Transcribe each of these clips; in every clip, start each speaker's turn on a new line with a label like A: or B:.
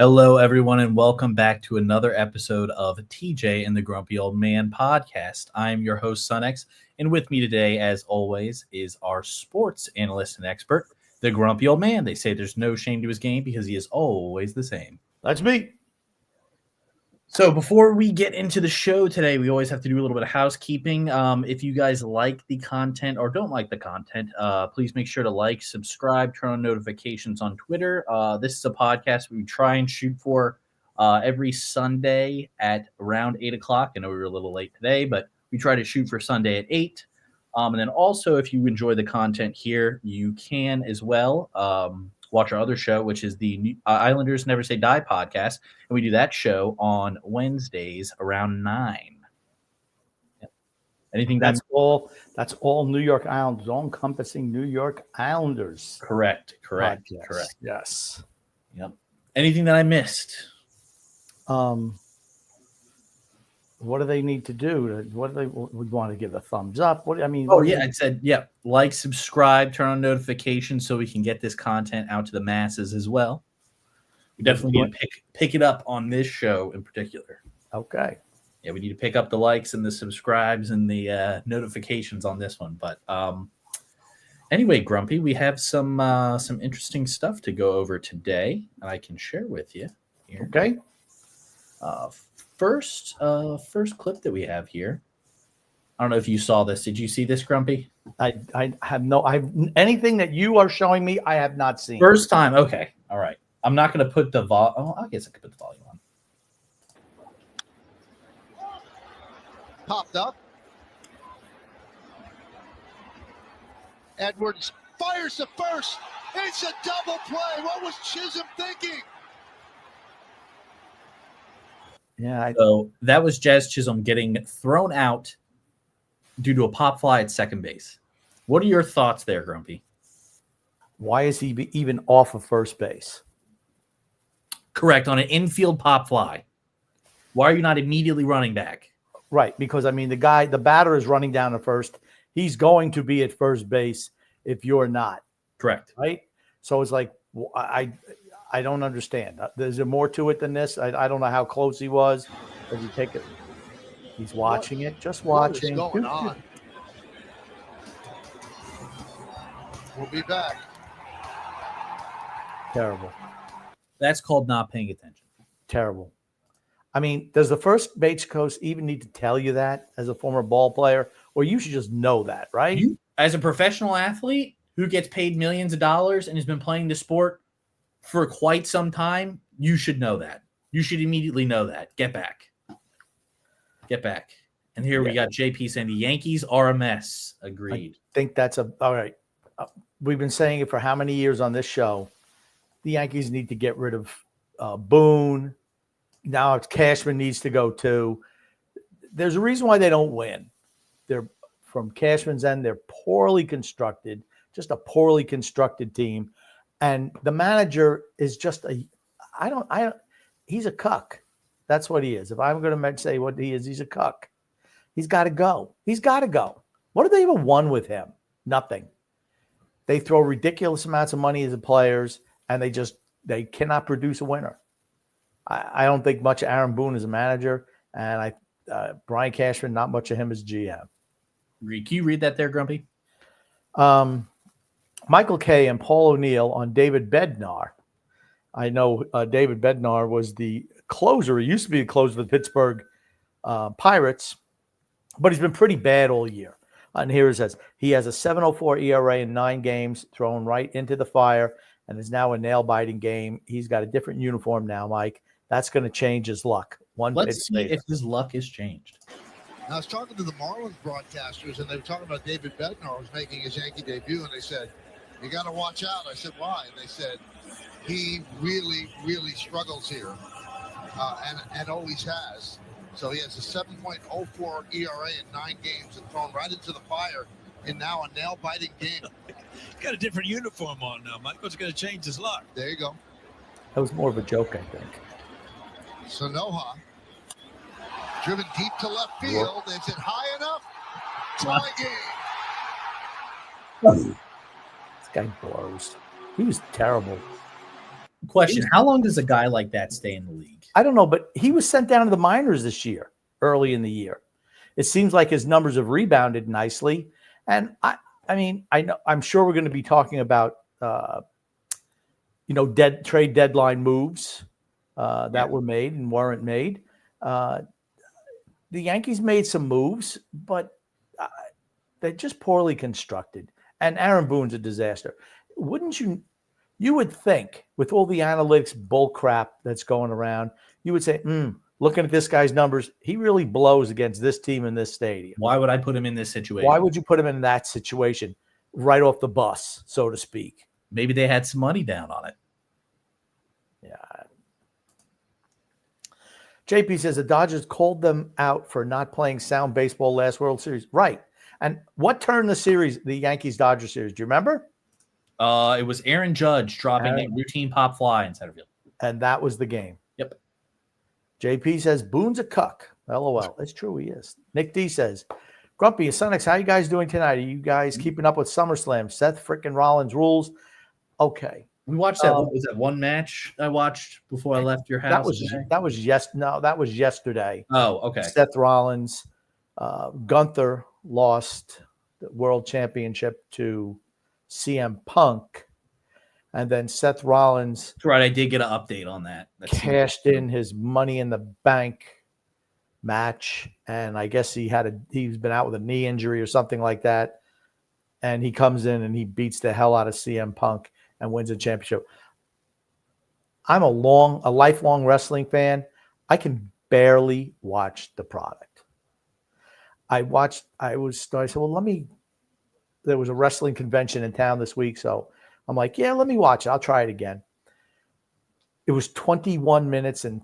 A: Hello, everyone, and welcome back to another episode of TJ and the Grumpy Old Man podcast. I am your host, Sunex, and with me today, as always, is our sports analyst and expert, the Grumpy Old Man. They say there's no shame to his game because he is always the same.
B: That's me.
A: So before we get into the show today, we always have to do a little bit of housekeeping. If you guys like the content or don't like the content, please make sure to like, subscribe, turn on notifications on Twitter. This is a podcast we try and shoot for every Sunday at around 8 o'clock. I know we were a little late today, but we try to shoot for Sunday at 8. And then also, if you enjoy the content here, you can as well watch our other show, which is the Islanders Never Say Die podcast. And we do that show on Wednesdays around 9. Yep. Anything
B: That's all New York Islanders, all encompassing New York Islanders.
A: Correct.
B: Yes.
A: Yep. Anything that I missed?
B: What do they need to do? What do they would want to give a thumbs up?
A: I said, like, subscribe, turn on notifications so we can get this content out to the masses as well. We definitely need to pick it up on this show in particular.
B: Okay.
A: Yeah, we need to pick up the likes and the subscribes and the notifications on this one. But anyway, Grumpy, we have some interesting stuff to go over today, and I can share with you here.
B: Okay.
A: First clip that we have here. I don't know if you saw this. Did you see this, Grumpy?
B: I have anything that you are showing me, I have not seen.
A: First time. Okay. All right. I'm not going to put the I guess I could put the volume on.
C: Popped up. Edwards fires the first. It's a double play. What was Chisholm thinking?
B: Yeah.
A: So that was Jazz Chisholm getting thrown out due to a pop fly at second base. What are your thoughts there, Grumpy?
B: Why is he even off of first base?
A: Correct, on an infield pop fly. Why are you not immediately running back?
B: Right, because the batter is running down to first. He's going to be at first base if you're not.
A: Correct.
B: Right? So it's like, I don't understand. Is there more to it than this? I don't know how close he was. Does he take it? He's watching it. Just watching.
C: What is going on? We'll be back.
B: Terrible.
A: That's called not paying attention.
B: Terrible. I mean, does the first base coach even need to tell you that as a former ball player? Or you should just know that, right?
A: You, as a professional athlete who gets paid millions of dollars and has been playing the sport for quite some time, you should know that. You should immediately know that. Get back. And here we got JP saying the Yankees are a mess. Agreed.
B: I think that's all right. We've been saying it for how many years on this show? The Yankees need to get rid of Boone. Now it's Cashman needs to go too. There's a reason why they don't win. They're from Cashman's end. They're poorly constructed, just a poorly constructed team. And the manager is just he's a cuck. That's what he is. If I'm going to say what he is, he's a cuck. He's got to go. What have they even won with him? Nothing. They throw ridiculous amounts of money as the players, and they cannot produce a winner. I don't think much of Aaron Boone as a manager, and Brian Cashman, not much of him as GM.
A: Can you read that there, Grumpy?
B: Michael Kay and Paul O'Neill on David Bednar. I know David Bednar was the closer. He used to be the closer of the Pittsburgh Pirates, but he's been pretty bad all year. And here it says, he has a 7.04 ERA in 9 games, thrown right into the fire, and is now a nail-biting game. He's got a different uniform now, Mike. That's going to change his luck.
A: Let's see if his luck has changed.
C: I was talking to the Marlins broadcasters, and they were talking about David Bednar was making his Yankee debut, and they said, you got to watch out. I said, why? And they said, he really, really struggles here, and always has. So he has a 7.04 ERA in 9 games and thrown right into the fire in now a nail-biting game.
D: Got a different uniform on now, Mike. What's going to change his luck?
C: There you go.
B: That was more of a joke, I think.
C: Sanoha, driven deep to left field. Is it high enough? Tie game.
B: This guy blows. He was terrible.
A: Question: how long does a guy like that stay in the league?
B: I don't know, but he was sent down to the minors this year, early in the year. It seems like his numbers have rebounded nicely. And I mean, I'm sure we're going to be talking about, trade deadline moves that were made and weren't made. The Yankees made some moves, but they're just poorly constructed. And Aaron Boone's a disaster. Wouldn't you? You would think, with all the analytics bull crap that's going around, you would say, looking at this guy's numbers, he really blows against this team in this stadium.
A: Why would I put him in this situation?
B: Why would you put him in that situation right off the bus, so to speak?
A: Maybe they had some money down on it.
B: Yeah. JP says the Dodgers called them out for not playing sound baseball last World Series. Right. And what turned the series, the Yankees-Dodgers series? Do you remember?
A: It was Aaron Judge dropping a routine pop fly in center field.
B: And that was the game.
A: Yep.
B: JP says, Boone's a cuck. LOL. It's true, he is. Nick D says, Grumpy, Sonics, how you guys doing tonight? Are you guys keeping up with SummerSlam? Seth frickin' Rollins rules. Okay.
A: We watched that. Was that one match I watched before I left your house?
B: That was yesterday.
A: Oh, okay.
B: Seth Rollins, Gunther lost the world championship to CM Punk, and then Seth Rollins.
A: That's right. I did get an update on that.
B: Cashed in his Money in the Bank match, and I guess he's been out with a knee injury or something like that, and he comes in and he beats the hell out of CM Punk and wins a championship. I'm a lifelong wrestling fan. I can barely watch the product. I said, well, there was a wrestling convention in town this week. So I'm like, yeah, let me watch it. I'll try it again. It was 21 minutes and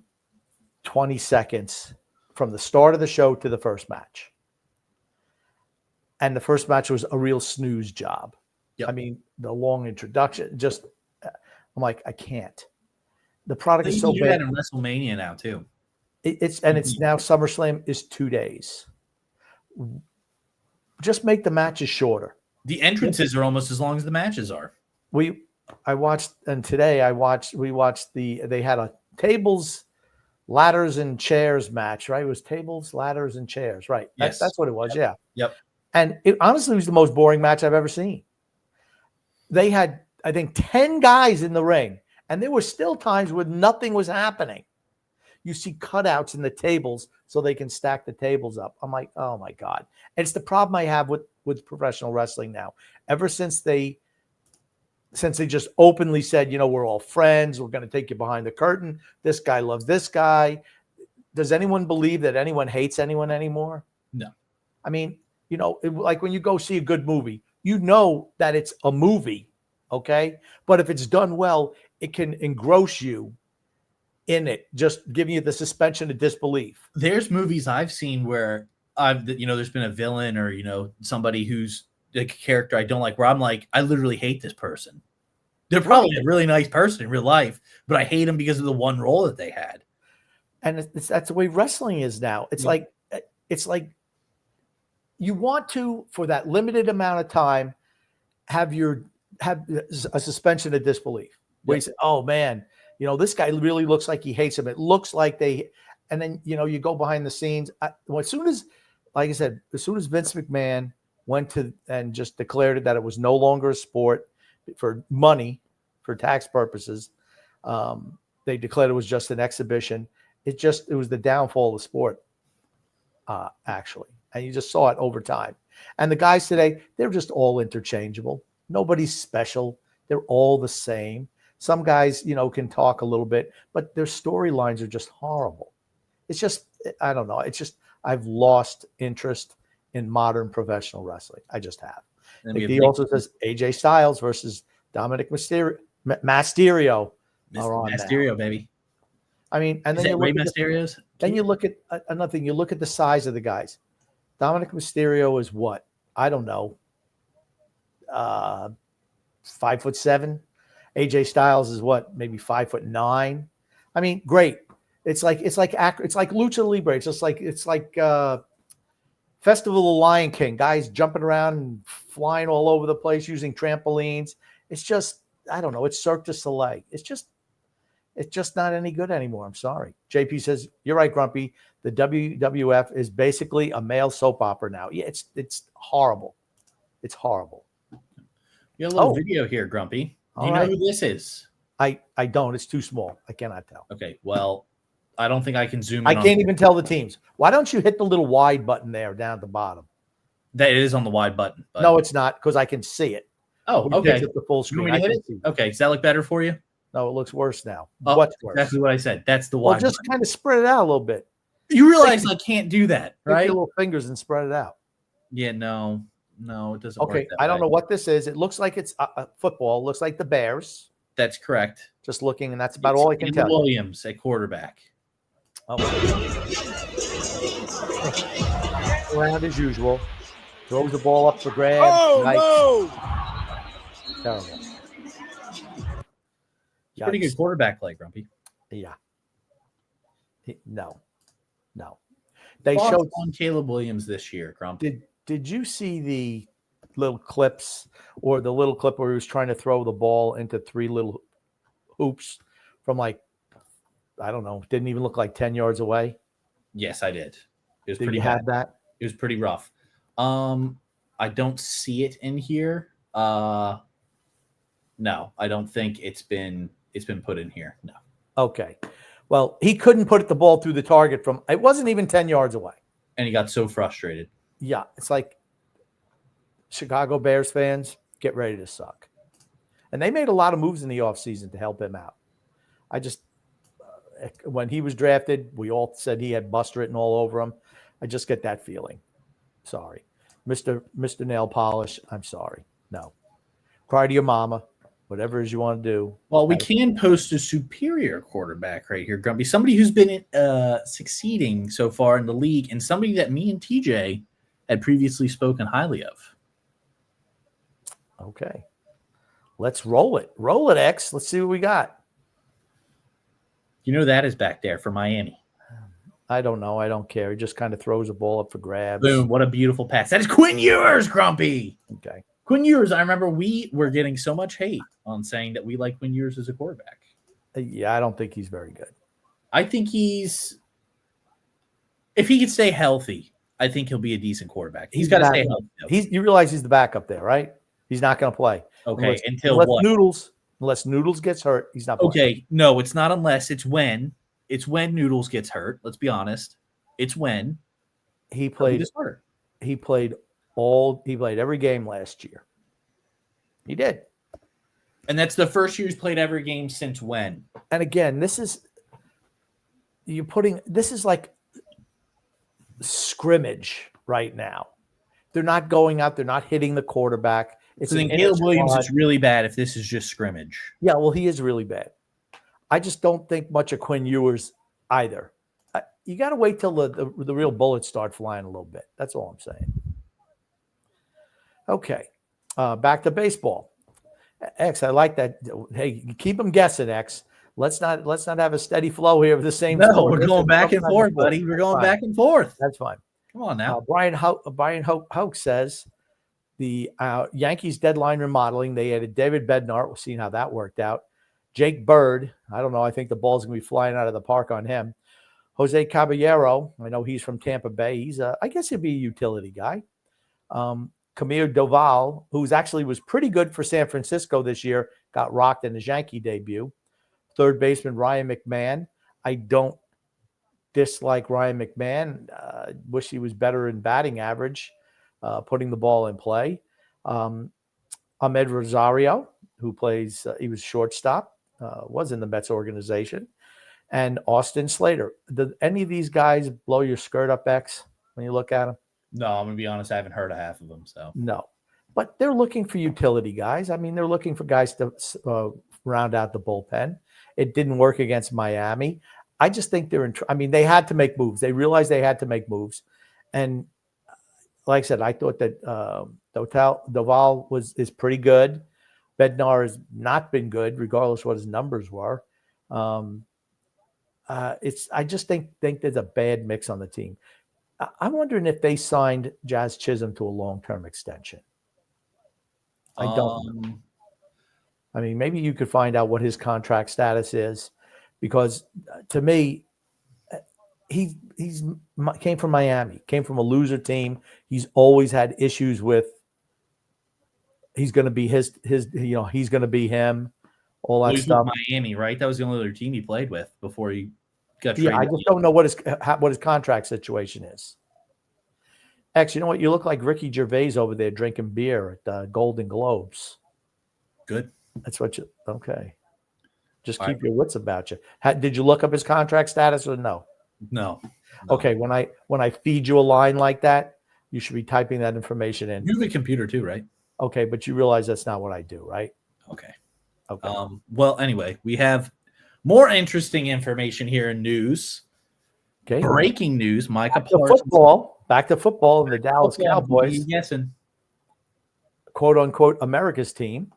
B: 20 seconds from the start of the show to the first match. And the first match was a real snooze job. Yep. I mean, the long introduction, I'm like, I can't. The product is so bad. You do that
A: in WrestleMania now too.
B: It's now SummerSlam is 2 days. Just make the matches shorter.
A: The entrances are almost as long as the matches are.
B: We watched they had a tables, ladders, and chairs match, right? It was tables, ladders, and chairs, right?
A: Yes.
B: That's what it was, yeah.
A: Yep.
B: And it honestly was the most boring match I've ever seen. They had, I think, 10 guys in the ring, and there were still times where nothing was happening. You see cutouts in the tables so they can stack the tables up. I'm like, oh my God. And it's the problem I have with professional wrestling now. Ever since they just openly said, we're all friends, we're going to take you behind the curtain. This guy loves this guy. Does anyone believe that anyone hates anyone anymore?
A: No.
B: I mean, like when you go see a good movie, that it's a movie, okay? But if it's done well, it can engross you in it, just giving you the suspension of disbelief.
A: There's movies I've seen where there's been a villain or, somebody who's a character I don't like, where I'm like, I literally hate this person. They're probably a really nice person in real life, but I hate them because of the one role that they had.
B: And that's the way wrestling is now. It's like you want to, for that limited amount of time, have a suspension of disbelief. Where you say, oh man, this guy really looks like he hates him. It looks like and then, you go behind the scenes. As soon as Vince McMahon went to and just declared that it was no longer a sport for money, for tax purposes, they declared it was just an exhibition. It was the downfall of the sport, actually. And you just saw it over time. And the guys today, they're just all interchangeable. Nobody's special. They're all the same. Some guys, can talk a little bit, but their storylines are just horrible. It's just, I don't know. It's just, I've lost interest in modern professional wrestling. I just have. He also says AJ Styles versus Dominic Mysterio.
A: Mysterio, baby.
B: I mean, and then you look at another thing. You look at the size of the guys. Dominic Mysterio is what? I don't know. 5'7". AJ Styles is what? Maybe 5'9". I mean, great. It's like Lucha Libre. It's like Festival of the Lion King. Guys jumping around and flying all over the place using trampolines. It's just, I don't know. It's Cirque du Soleil. It's just, It's just not any good anymore. I'm sorry. JP says, you're right, Grumpy. The WWF is basically a male soap opera now. Yeah, it's horrible. It's horrible.
A: You got a little video here, Grumpy. Do you know who this is?
B: I don't. It's too small. I cannot tell.
A: Okay, well, I don't think I can zoom in.
B: I can't even tell the teams. Why don't you hit the little wide button there down at the bottom?
A: That is on the wide button.
B: No, it's not, because I can see it.
A: Oh, okay.
B: It's the full screen.
A: You want me to hit it? Okay, does that look better for you?
B: No, it looks worse now.
A: Oh,
B: What's worse?
A: Exactly what I said. That's the wide.
B: Well, just kind of spread it out a little bit.
A: You realize I can't do that, right?
B: Take your little fingers and spread it out.
A: Yeah, no, it doesn't.
B: Okay,
A: work that
B: I don't
A: way.
B: know what this is. It looks like it's football. It looks like the Bears.
A: That's correct.
B: Just looking, and that's about all I can tell.
A: Williams at quarterback.
B: Around as usual. Throws the ball up for grabs.
D: Oh,
B: no! Terrible.
A: Pretty good quarterback play, Grumpy.
B: Yeah. No. They
A: Thoughts
B: showed
A: on Caleb Williams this year, Grumpy.
B: Did you see the little clips, or the little clip where he was trying to throw the ball into 3 little hoops from, like, I don't know, didn't even look like 10 yards away?
A: Yes, I did. It was
B: Did
A: pretty
B: you
A: bad.
B: have that?
A: It was pretty rough. I don't see it in here. No, I don't think it's been put in here. No.
B: Okay. Well, he couldn't put the ball through the target from, it wasn't even 10 yards away.
A: And he got so frustrated.
B: Yeah. It's like, Chicago Bears fans, get ready to suck. And they made a lot of moves in the offseason to help him out. I just, when he was drafted, we all said he had bust written all over him. I just get that feeling. Sorry. Mr. Nail Polish, I'm sorry. No. Cry to your mama. Whatever it is you want to do.
A: Well, we can post a superior quarterback right here, Grumpy. Somebody who's been succeeding so far in the league, and somebody that me and TJ had previously spoken highly of.
B: Okay. Let's roll it. Roll it, X. Let's see what we got.
A: You know that is back there for Miami.
B: I don't know. I don't care. He just kind of throws a ball up for grabs.
A: Boom. What a beautiful pass. That is Quinn Ewers, Grumpy.
B: Okay.
A: Quinn Ewers, I remember we were getting so much hate on saying that we like Quinn Ewers as a quarterback.
B: Yeah, I don't think he's very good.
A: I think if he can stay healthy, I think he'll be a decent quarterback. He's got to stay healthy.
B: You realize he's the backup there, right? He's not going to play.
A: Okay, until what?
B: Unless Noodles gets hurt, he's not playing.
A: Okay, no, it's not unless. It's when. It's when Noodles gets hurt. Let's be honest. It's when
B: he played. He played every game last year. He did.
A: And that's the first year he's played every game since when?
B: And again, this is like scrimmage right now. They're not going out. They're not hitting the quarterback.
A: It's Caleb Williams is really bad if this is just scrimmage.
B: Yeah, well, he is really bad. I just don't think much of Quinn Ewers either. You got to wait till the real bullets start flying a little bit. That's all I'm saying. Okay, back to baseball. X, I like that. Hey, keep them guessing, X. Let's not have a steady flow here of the same.
A: No, we're going back and forth, buddy. We're going back and forth.
B: That's fine.
A: Come on now.
B: Brian Hoke says the Yankees deadline remodeling. They added David Bednar. We'll see how that worked out. Jake Bird. I don't know. I think the ball's going to be flying out of the park on him. Jose Caballero. I know he's from Tampa Bay. He's I guess he'd be a utility guy. Kamir Doval, who's actually was pretty good for San Francisco this year, got rocked in his Yankee debut. Third baseman Ryan McMahon. I don't dislike Ryan McMahon. Wish he was better in batting average, putting the ball in play. Ahmed Rosario, who plays, he was shortstop, was in the Mets organization. And Austin Slater. Did any of these guys blow your skirt up, X, when you look at them?
A: No, I'm going to be honest. I haven't heard of half of them. So
B: no. But they're looking for utility guys. I mean, they're looking for guys to round out the bullpen. It didn't work against Miami. I just think they had to make moves. They realized they had to make moves. And like I said, I thought that Doval is pretty good. Bednar has not been good, regardless of what his numbers were. I just think there's a bad mix on the team. I'm wondering if they signed Jazz Chisholm to a long-term extension. I don't know. I mean, maybe you could find out what his contract status is. because to me, he came from Miami, came from a loser team. He's always had issues with. He's going to be his. He's going to be him. All that
A: He's with
B: stuff.
A: Miami, right? That was the only other team he played with before he got
B: Yeah,
A: traded.
B: I just don't know what his contract situation is. Actually, you know what? You look like Ricky Gervais over there drinking beer at Golden Globes.
A: Good.
B: That's what you. Okay. Just
A: All
B: keep
A: right.
B: your wits about you. Did you look up his contract status or no?
A: No.
B: Okay. When I feed you a line like that, you should be typing that information in.
A: You have a computer too, right?
B: Okay, but you realize that's not what I do, right?
A: Okay.
B: Okay.
A: Well, anyway, we have more interesting information here in news.
B: Okay.
A: Breaking news: Micah
B: Back to football, and the Dallas Cowboys,
A: guessing.
B: quote unquote, America's team,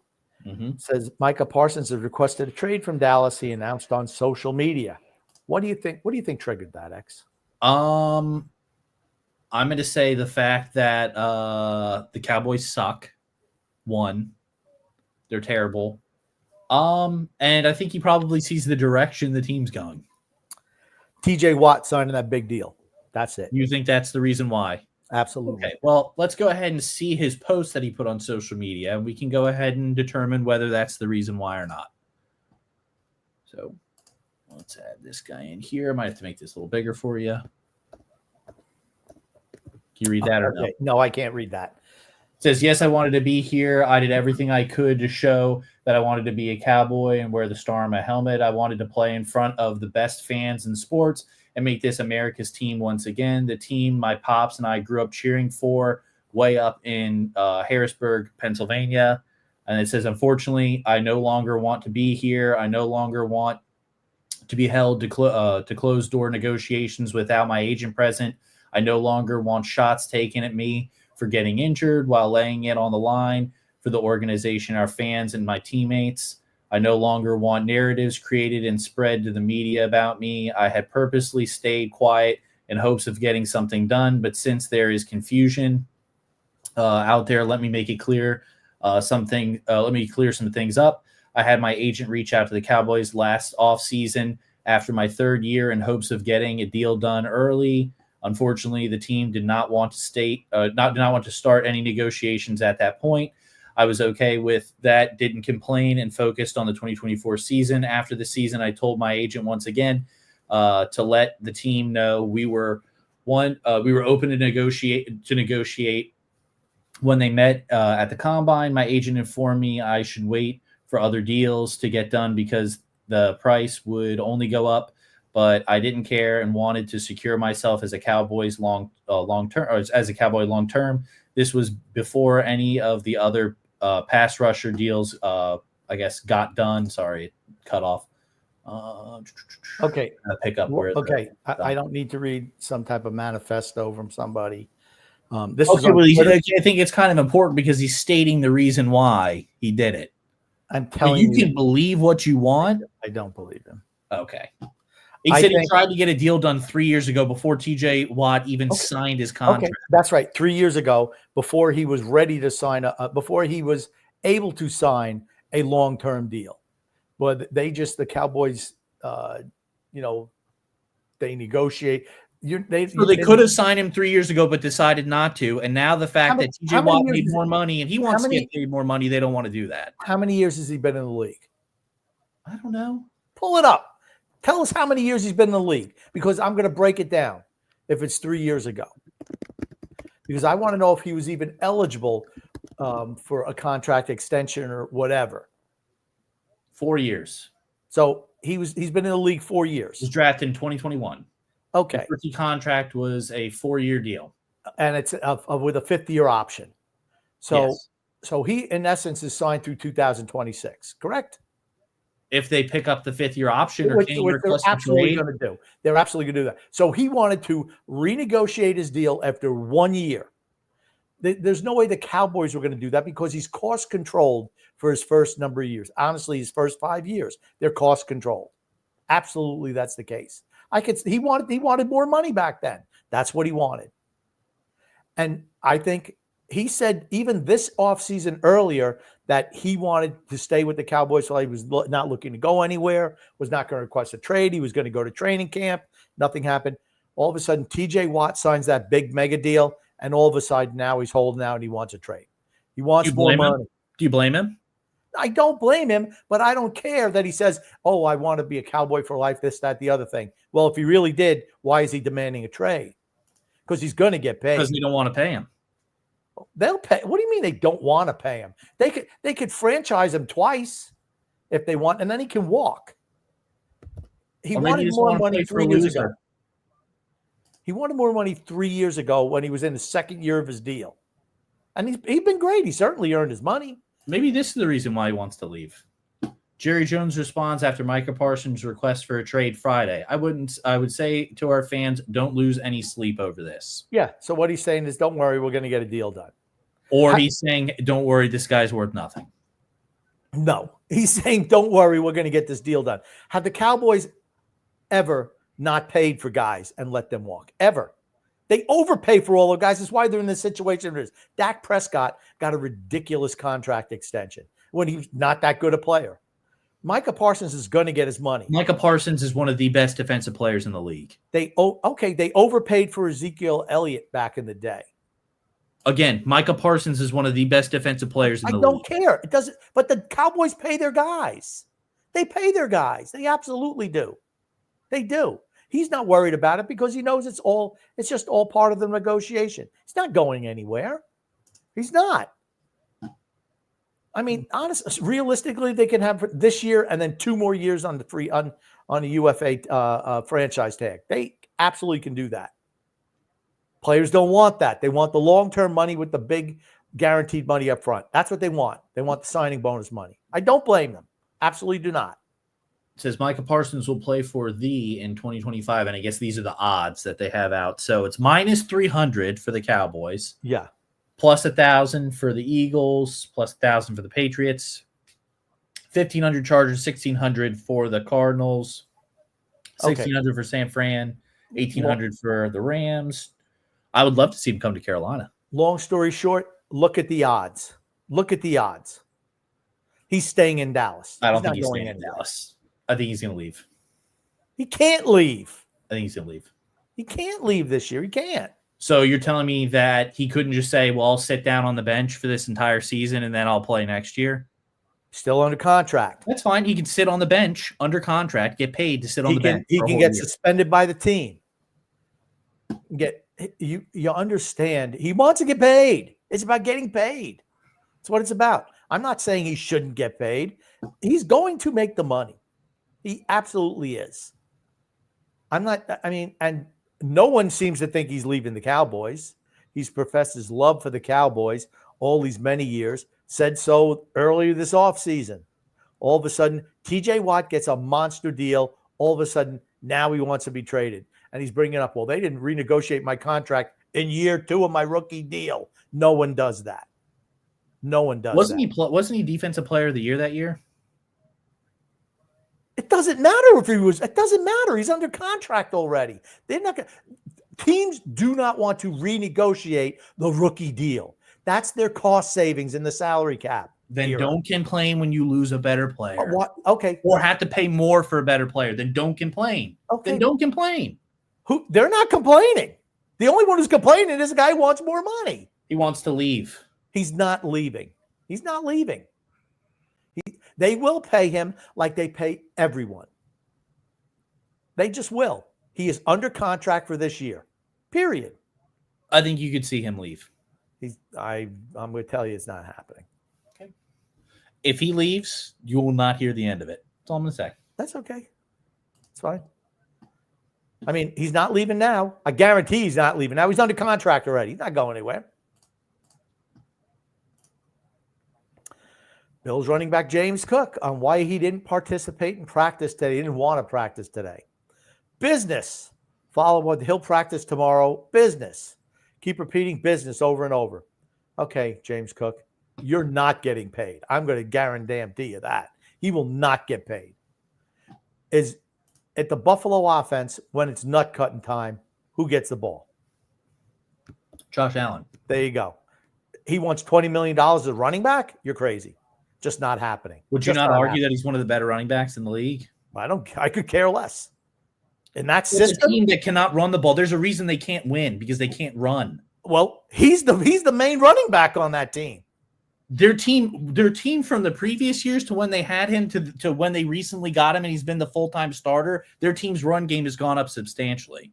A: Mm-hmm.
B: says Micah Parsons has requested a trade from Dallas. He announced on social media. What do you think? What do you think triggered that, X?
A: I'm going to say the fact that the Cowboys suck. One, they're terrible. And I think he probably sees the direction the team's going.
B: TJ Watt signing that big deal. That's it.
A: You think that's the reason why?
B: Absolutely.
A: Okay. Well, let's go ahead and see his post that he put on social media, and we can go ahead and determine whether that's the reason why or not. So let's add this guy in here. I might have to make this a little bigger for you. Can you read that or no?
B: No, I can't read that.
A: It says, yes, I wanted to be here. I did everything I could to show that I wanted to be a Cowboy and wear the star on my helmet. I wanted to play in front of the best fans in sports and make this America's team once again. The team my pops and I grew up cheering for way up in Harrisburg, Pennsylvania. And it says, unfortunately, I no longer want to be here. I no longer want to be held to closed-door negotiations without my agent present. I no longer want shots taken at me for getting injured while laying it on the line for the organization, our fans, and my teammates. I no longer want narratives created and spread to the media about me. I had purposely stayed quiet in hopes of getting something done, but since there is confusion out there, let me make it clear let me clear some things up. I had my agent reach out to the Cowboys last offseason after my third year in hopes of getting a deal done early. Unfortunately, the team did not want to start any negotiations at that point. I was okay with that, didn't complain, and focused on the 2024 season. After the season, I told my agent once again to let the team know we were open to negotiate. When they met at the combine, my agent informed me I should wait for other deals to get done because the price would only go up. But I didn't care and wanted to secure myself as a Cowboys long term, or as a Cowboy long term. This was before any of the other pass rusher deals, I guess, got done. Sorry, it cut off.
B: Okay.
A: Pick up where.
B: Okay, I don't need to read some type of manifesto from somebody. I think
A: it's kind of important because he's stating the reason why he did it.
B: I'm telling
A: you can believe what you want.
B: I don't believe him.
A: Okay. He said he tried to get a deal done 3 years ago before TJ Watt even signed his contract.
B: Okay, that's right. 3 years ago, before he was ready to sign before he was able to sign a long-term deal. But the Cowboys, they negotiate.
A: They could have signed him 3 years ago, but decided not to. And now the fact that TJ Watt made more money and he wants to get paid more money, they don't want to do that.
B: How many years has he been in the league?
A: I don't know.
B: Pull it up. Tell us how many years he's been in the league, because I'm going to break it down if it's 3 years ago. Because I want to know if he was even eligible for a contract extension or whatever.
A: 4 years.
B: So he's been in the league 4 years.
A: He was drafted in 2021.
B: Okay.
A: His rookie contract was a 4-year deal.
B: And it's with a 5th-year option. So he, in essence, is signed through 2026, correct?
A: If they pick up the 5th-year option,
B: which they're absolutely going to do. They're absolutely going to do that. So he wanted to renegotiate his deal after 1 year. There's no way the Cowboys were going to do that because he's cost controlled for his first number of years. Honestly, his first 5 years, they're cost controlled. Absolutely, that's the case. He wanted more money back then. That's what he wanted. And I think he said even this offseason earlier that he wanted to stay with the Cowboys while he was not looking to go anywhere, was not going to request a trade. He was going to go to training camp. Nothing happened. All of a sudden, TJ Watt signs that big mega deal, and all of a sudden now he's holding out and he wants a trade. He wants more money.
A: Do you blame him?
B: I don't blame him, but I don't care that he says, oh, I want to be a Cowboy for life, this, that, the other thing. Well, if he really did, why is he demanding a trade? Because he's going to get paid.
A: Because they don't want to pay him.
B: They'll pay. What do you mean they don't want to pay him? They could franchise him twice if they want, and then he can walk. He wanted more money 3 years ago. He wanted more money 3 years ago when he was in the second year of his deal. And he's been great. He certainly earned his money.
A: Maybe this is the reason why he wants to leave. Jerry Jones responds after Micah Parsons' request for a trade Friday. I would say to our fans, don't lose any sleep over this.
B: Yeah. So what he's saying is, don't worry, we're going to get a deal done.
A: Or he's saying, don't worry, this guy's worth nothing.
B: No. He's saying, don't worry, we're going to get this deal done. Have the Cowboys ever not paid for guys and let them walk? Ever. They overpay for all the guys. That's why they're in this situation. Dak Prescott got a ridiculous contract extension when he's not that good a player. Micah Parsons is going to get his money.
A: Micah Parsons is one of the best defensive players in the league.
B: They overpaid for Ezekiel Elliott back in the day.
A: Again, Micah Parsons is one of the best defensive players in the league.
B: I don't care. It doesn't. But the Cowboys pay their guys. They pay their guys. They absolutely do. They do. He's not worried about it because he knows it's just all part of the negotiation. He's not going anywhere. He's not. I mean, honestly, realistically, they can have this year and then 2 more years on the UFA franchise tag. They absolutely can do that. Players don't want that. They want the long-term money with the big guaranteed money up front. That's what they want. They want the signing bonus money. I don't blame them. Absolutely do not.
A: It says Micah Parsons will play for thee in 2025, and I guess these are the odds that they have out. So it's minus 300 for the Cowboys.
B: Yeah.
A: Plus 1,000 for the Eagles, plus 1,000 for the Patriots, 1,500 Chargers, 1,600 for the Cardinals, 1,600 for San Fran, 1,800 for the Rams. I would love to see him come to Carolina.
B: Long story short, look at the odds. Look at the odds. He's staying in Dallas.
A: I don't think he's staying in Dallas. I think he's going to leave.
B: He can't leave.
A: I think he's going to leave.
B: He can't leave this year. He can't.
A: So you're telling me that he couldn't just say, well, I'll sit down on the bench for this entire season and then I'll play next year?
B: Still under contract.
A: That's fine. He can sit on the bench under contract, get paid to sit on the bench.
B: He can get suspended by the team. You understand. He wants to get paid. It's about getting paid. That's what it's about. I'm not saying he shouldn't get paid. He's going to make the money. He absolutely is. And no one seems to think he's leaving the Cowboys. He's professed his love for the Cowboys all these many years, said so earlier this offseason. All of a sudden, TJ Watt gets a monster deal. All of a sudden, now he wants to be traded. And he's bringing up, well, they didn't renegotiate my contract in year 2 of my rookie deal. No one does that. No one does that.
A: Wasn't he defensive player of the year that year?
B: It doesn't matter if he was. It doesn't matter. He's under contract already. They're not gonna, teams do not want to renegotiate the rookie deal. That's their cost savings in the salary cap.
A: Then don't complain when you lose a better player.
B: What? Okay.
A: Or have to pay more for a better player. Then don't complain.
B: Okay.
A: Then don't complain.
B: They're not complaining. The only one who's complaining is the guy who wants more money.
A: He wants to leave.
B: He's not leaving. He's not leaving. They will pay him like they pay everyone. They just will. He is under contract for this year. Period.
A: I think you could see him leave.
B: I'm going to tell you it's not happening.
A: Okay. If he leaves, you will not hear the end of it. That's all I'm going to say.
B: That's okay. It's fine. I mean, he's not leaving now. I guarantee he's not leaving now. He's under contract already. He's not going anywhere. Bills running back James Cook on why he didn't participate in practice today. He didn't want to practice today. Business. Follow what he'll practice tomorrow. Business. Keep repeating business over and over. Okay, James Cook, you're not getting paid. I'm going to guarantee you that. He will not get paid. Is at the Buffalo offense, when it's nut cutting time, who gets the ball?
A: Josh Allen.
B: There you go. he wants $20 million as a running back? You're crazy. Just not happening.
A: Would you
B: Just
A: not argue
B: happening.
A: that he's one of the better running backs in the league?
B: I could care less. In that
A: It's
B: system,
A: a team that cannot run the ball. There's a reason they can't win because they can't run.
B: well, he's the main running back on that team.
A: Their team from the previous years to when they had him to when they recently got him and he's been the full-time starter, their team's run game has gone up substantially.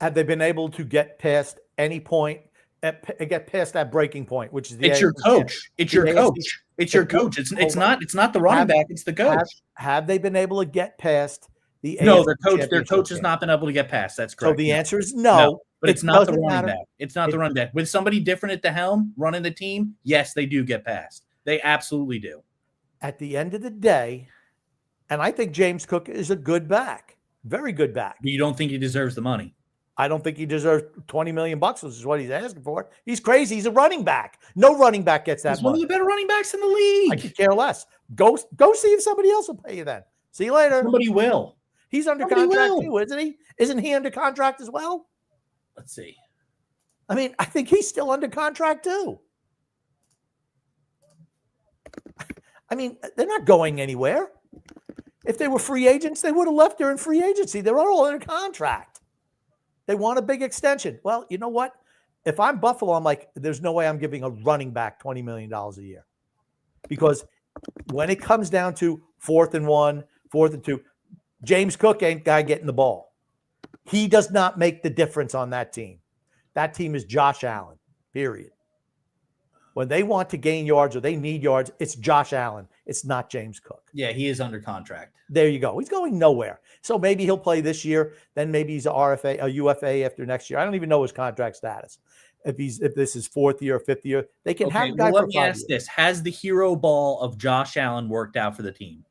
B: Have they been able to get past any point, get past that breaking point, which is
A: It's your coach. It's your coach. It's your coach. It's not the running back. It's the coach.
B: Have they been able to get past the
A: No,
B: AFC
A: their coach has not been able to get past. That's correct.
B: So the answer is no.
A: But it's not the running back. It's not the running back. With somebody different at the helm running the team, yes, they do get past. They absolutely do.
B: At the end of the day, and I think James Cook is a good back, very good back.
A: But you don't think he deserves the money?
B: I don't think he deserves $20 million, which is what he's asking for. He's crazy. He's a running back. No running back gets that
A: He's one of the better running backs in the league.
B: I could care less. Go see if somebody else will pay you then. See you later.
A: Somebody will.
B: He's under contract too, isn't he? Isn't he under contract as well?
A: Let's see.
B: I mean, I think he's still under contract too. I mean, they're not going anywhere. If they were free agents, they would have left there in free agency. They're all under contract. They want a big extension. Well, you know what? If I'm Buffalo, I'm like, there's no way I'm giving a running back $20 million a year. Because when it comes down to 4th and 1, 4th and 2, James Cook ain't guy getting the ball. He does not make the difference on that team. That team is Josh Allen, period. When they want to gain yards or they need yards, it's Josh Allen. It's not James Cook.
A: Yeah, he is under contract.
B: There you go. He's going nowhere. So maybe he'll play this year. Then maybe he's a UFA after next year. I don't even know his contract status. If this is 4th year or 5th year, they can have a guy for 5 years. Let me ask
A: this. Has the hero ball of Josh Allen worked out for the team?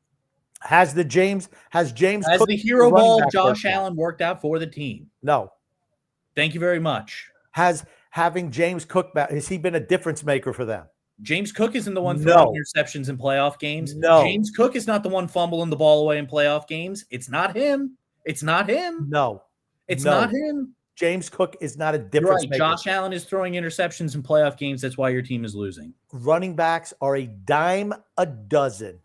B: Has the
A: hero ball of Josh Allen worked out for the team?
B: No.
A: Thank you very much.
B: Has having James Cook back, has he been a difference maker for them?
A: James Cook isn't the one throwing interceptions in playoff games.
B: No.
A: James Cook is not the one fumbling the ball away in playoff games. It's not him. It's not him.
B: No.
A: It's not him.
B: James Cook is not a difference maker.
A: Josh Allen is throwing interceptions in playoff games. That's why your team is losing.
B: Running backs are a dime a dozen.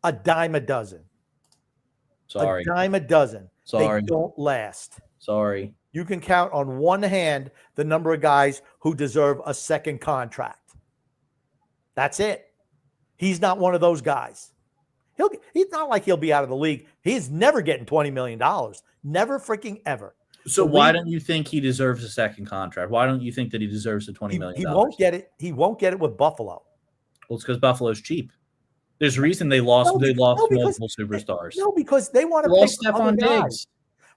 B: A dime a dozen.
A: Sorry.
B: A dime a dozen.
A: Sorry.
B: They don't last.
A: Sorry.
B: You can count on one hand the number of guys who deserve a second contract. That's it. He's not one of those guys. He's not like he'll be out of the league. He's never getting $20 million. Never freaking ever.
A: So why don't you think he deserves a second contract? Why don't you think that he deserves the $20 million?
B: He won't get it. He won't get it with Buffalo.
A: Well, it's because Buffalo's cheap. There's a reason they lost multiple superstars.
B: No, because they want to
A: pick
B: Stephon Diggs.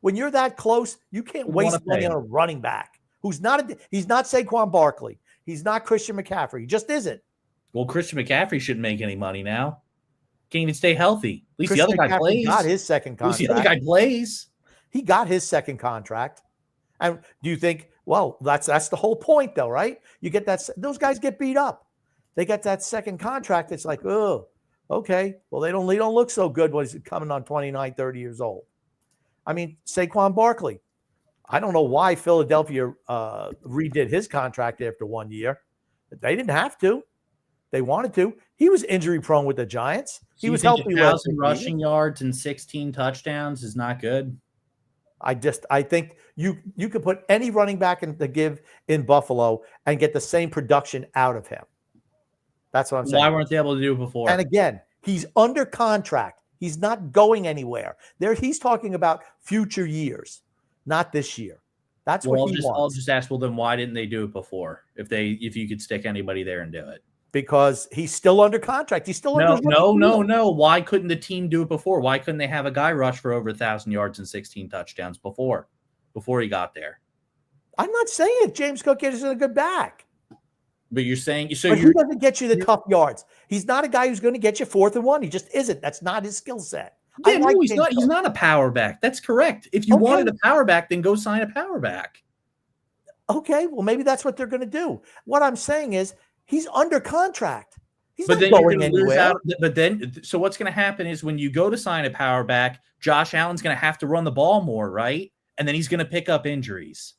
B: When you're that close, you can't waste money on a running back he's not Saquon Barkley. He's not Christian McCaffrey. He just isn't.
A: Well, Christian McCaffrey shouldn't make any money now. Can't even stay healthy. At least
B: Christian
A: the other guy plays.
B: Got his second contract.
A: At least the other guy plays.
B: He got his second contract. And do you think, well, that's the whole point though, right? You get that, those guys get beat up. They get that second contract. It's like, oh, okay. Well, they don't look so good when he's coming on 29, 30 years old. I mean, Saquon Barkley. I don't know why Philadelphia redid his contract after 1 year. They didn't have to. They wanted to. He was injury prone with the Giants. He was healthy.
A: 1,000 rushing yards and 16 touchdowns is not good.
B: I think you could put any running back in the give in Buffalo and get the same production out of him. That's what I'm saying.
A: Why weren't they able to do it before?
B: And again, he's under contract. He's not going anywhere. He's talking about future years, not this year. That's what he wants.
A: I'll just ask, well, then why didn't they do it before? If you could stick anybody there and do it.
B: Because he's still under contract. He's still under
A: No. Why couldn't the team do it before? Why couldn't they have a guy rush for over 1,000 yards and 16 touchdowns before he got there?
B: I'm not saying if James Cook isn't a good back.
A: But you're saying
B: he doesn't get you the tough yards. He's not a guy who's going to get you 4th and 1. He just isn't. That's not his skill set.
A: Yeah, he's not. He's not a power back. That's correct. If you wanted a power back, then go sign a power back.
B: Okay, well maybe that's what they're going to do. What I'm saying is he's under contract. He's not going anywhere.
A: So what's going to happen is when you go to sign a power back, Josh Allen's going to have to run the ball more, right? And then he's going to pick up injuries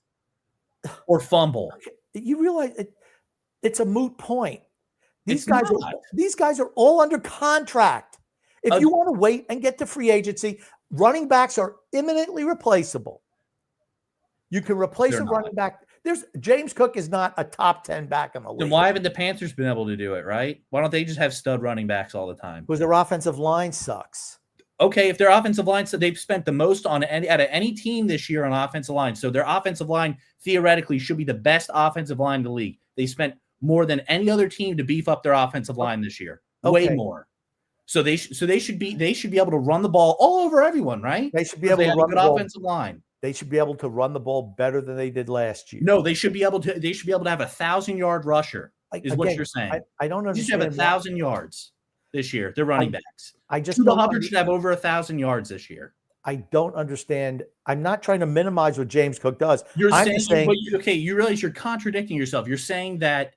A: or fumble.
B: Okay. You realize It's a moot point.
A: It's not.
B: These guys are all under contract. If you want to wait and get to free agency, running backs are imminently replaceable. You can replace running back. James Cook is not a top 10 back in the league.
A: Then why haven't the Panthers been able to do it, right? Why don't they just have stud running backs all the time?
B: Because their offensive line sucks.
A: Okay, if their offensive line, so they've spent the most out of any team this year on offensive line. So their offensive line theoretically should be the best offensive line in the league. They spent more than any other team to beef up their offensive line this year. Way more. So they should be able to run the ball all over everyone, right?
B: They should be able to run
A: a good offensive line.
B: They should be able to run the ball better than they did last year.
A: No, they should be able to have 1,000-yard rusher. What you're saying?
B: I don't understand.
A: You should have 1,000 yards this year. They're running backs.
B: Tuba
A: Hubbard should have over 1,000 yards this year.
B: I don't understand. I'm not trying to minimize what James Cook does.
A: You realize you're contradicting yourself. You're saying that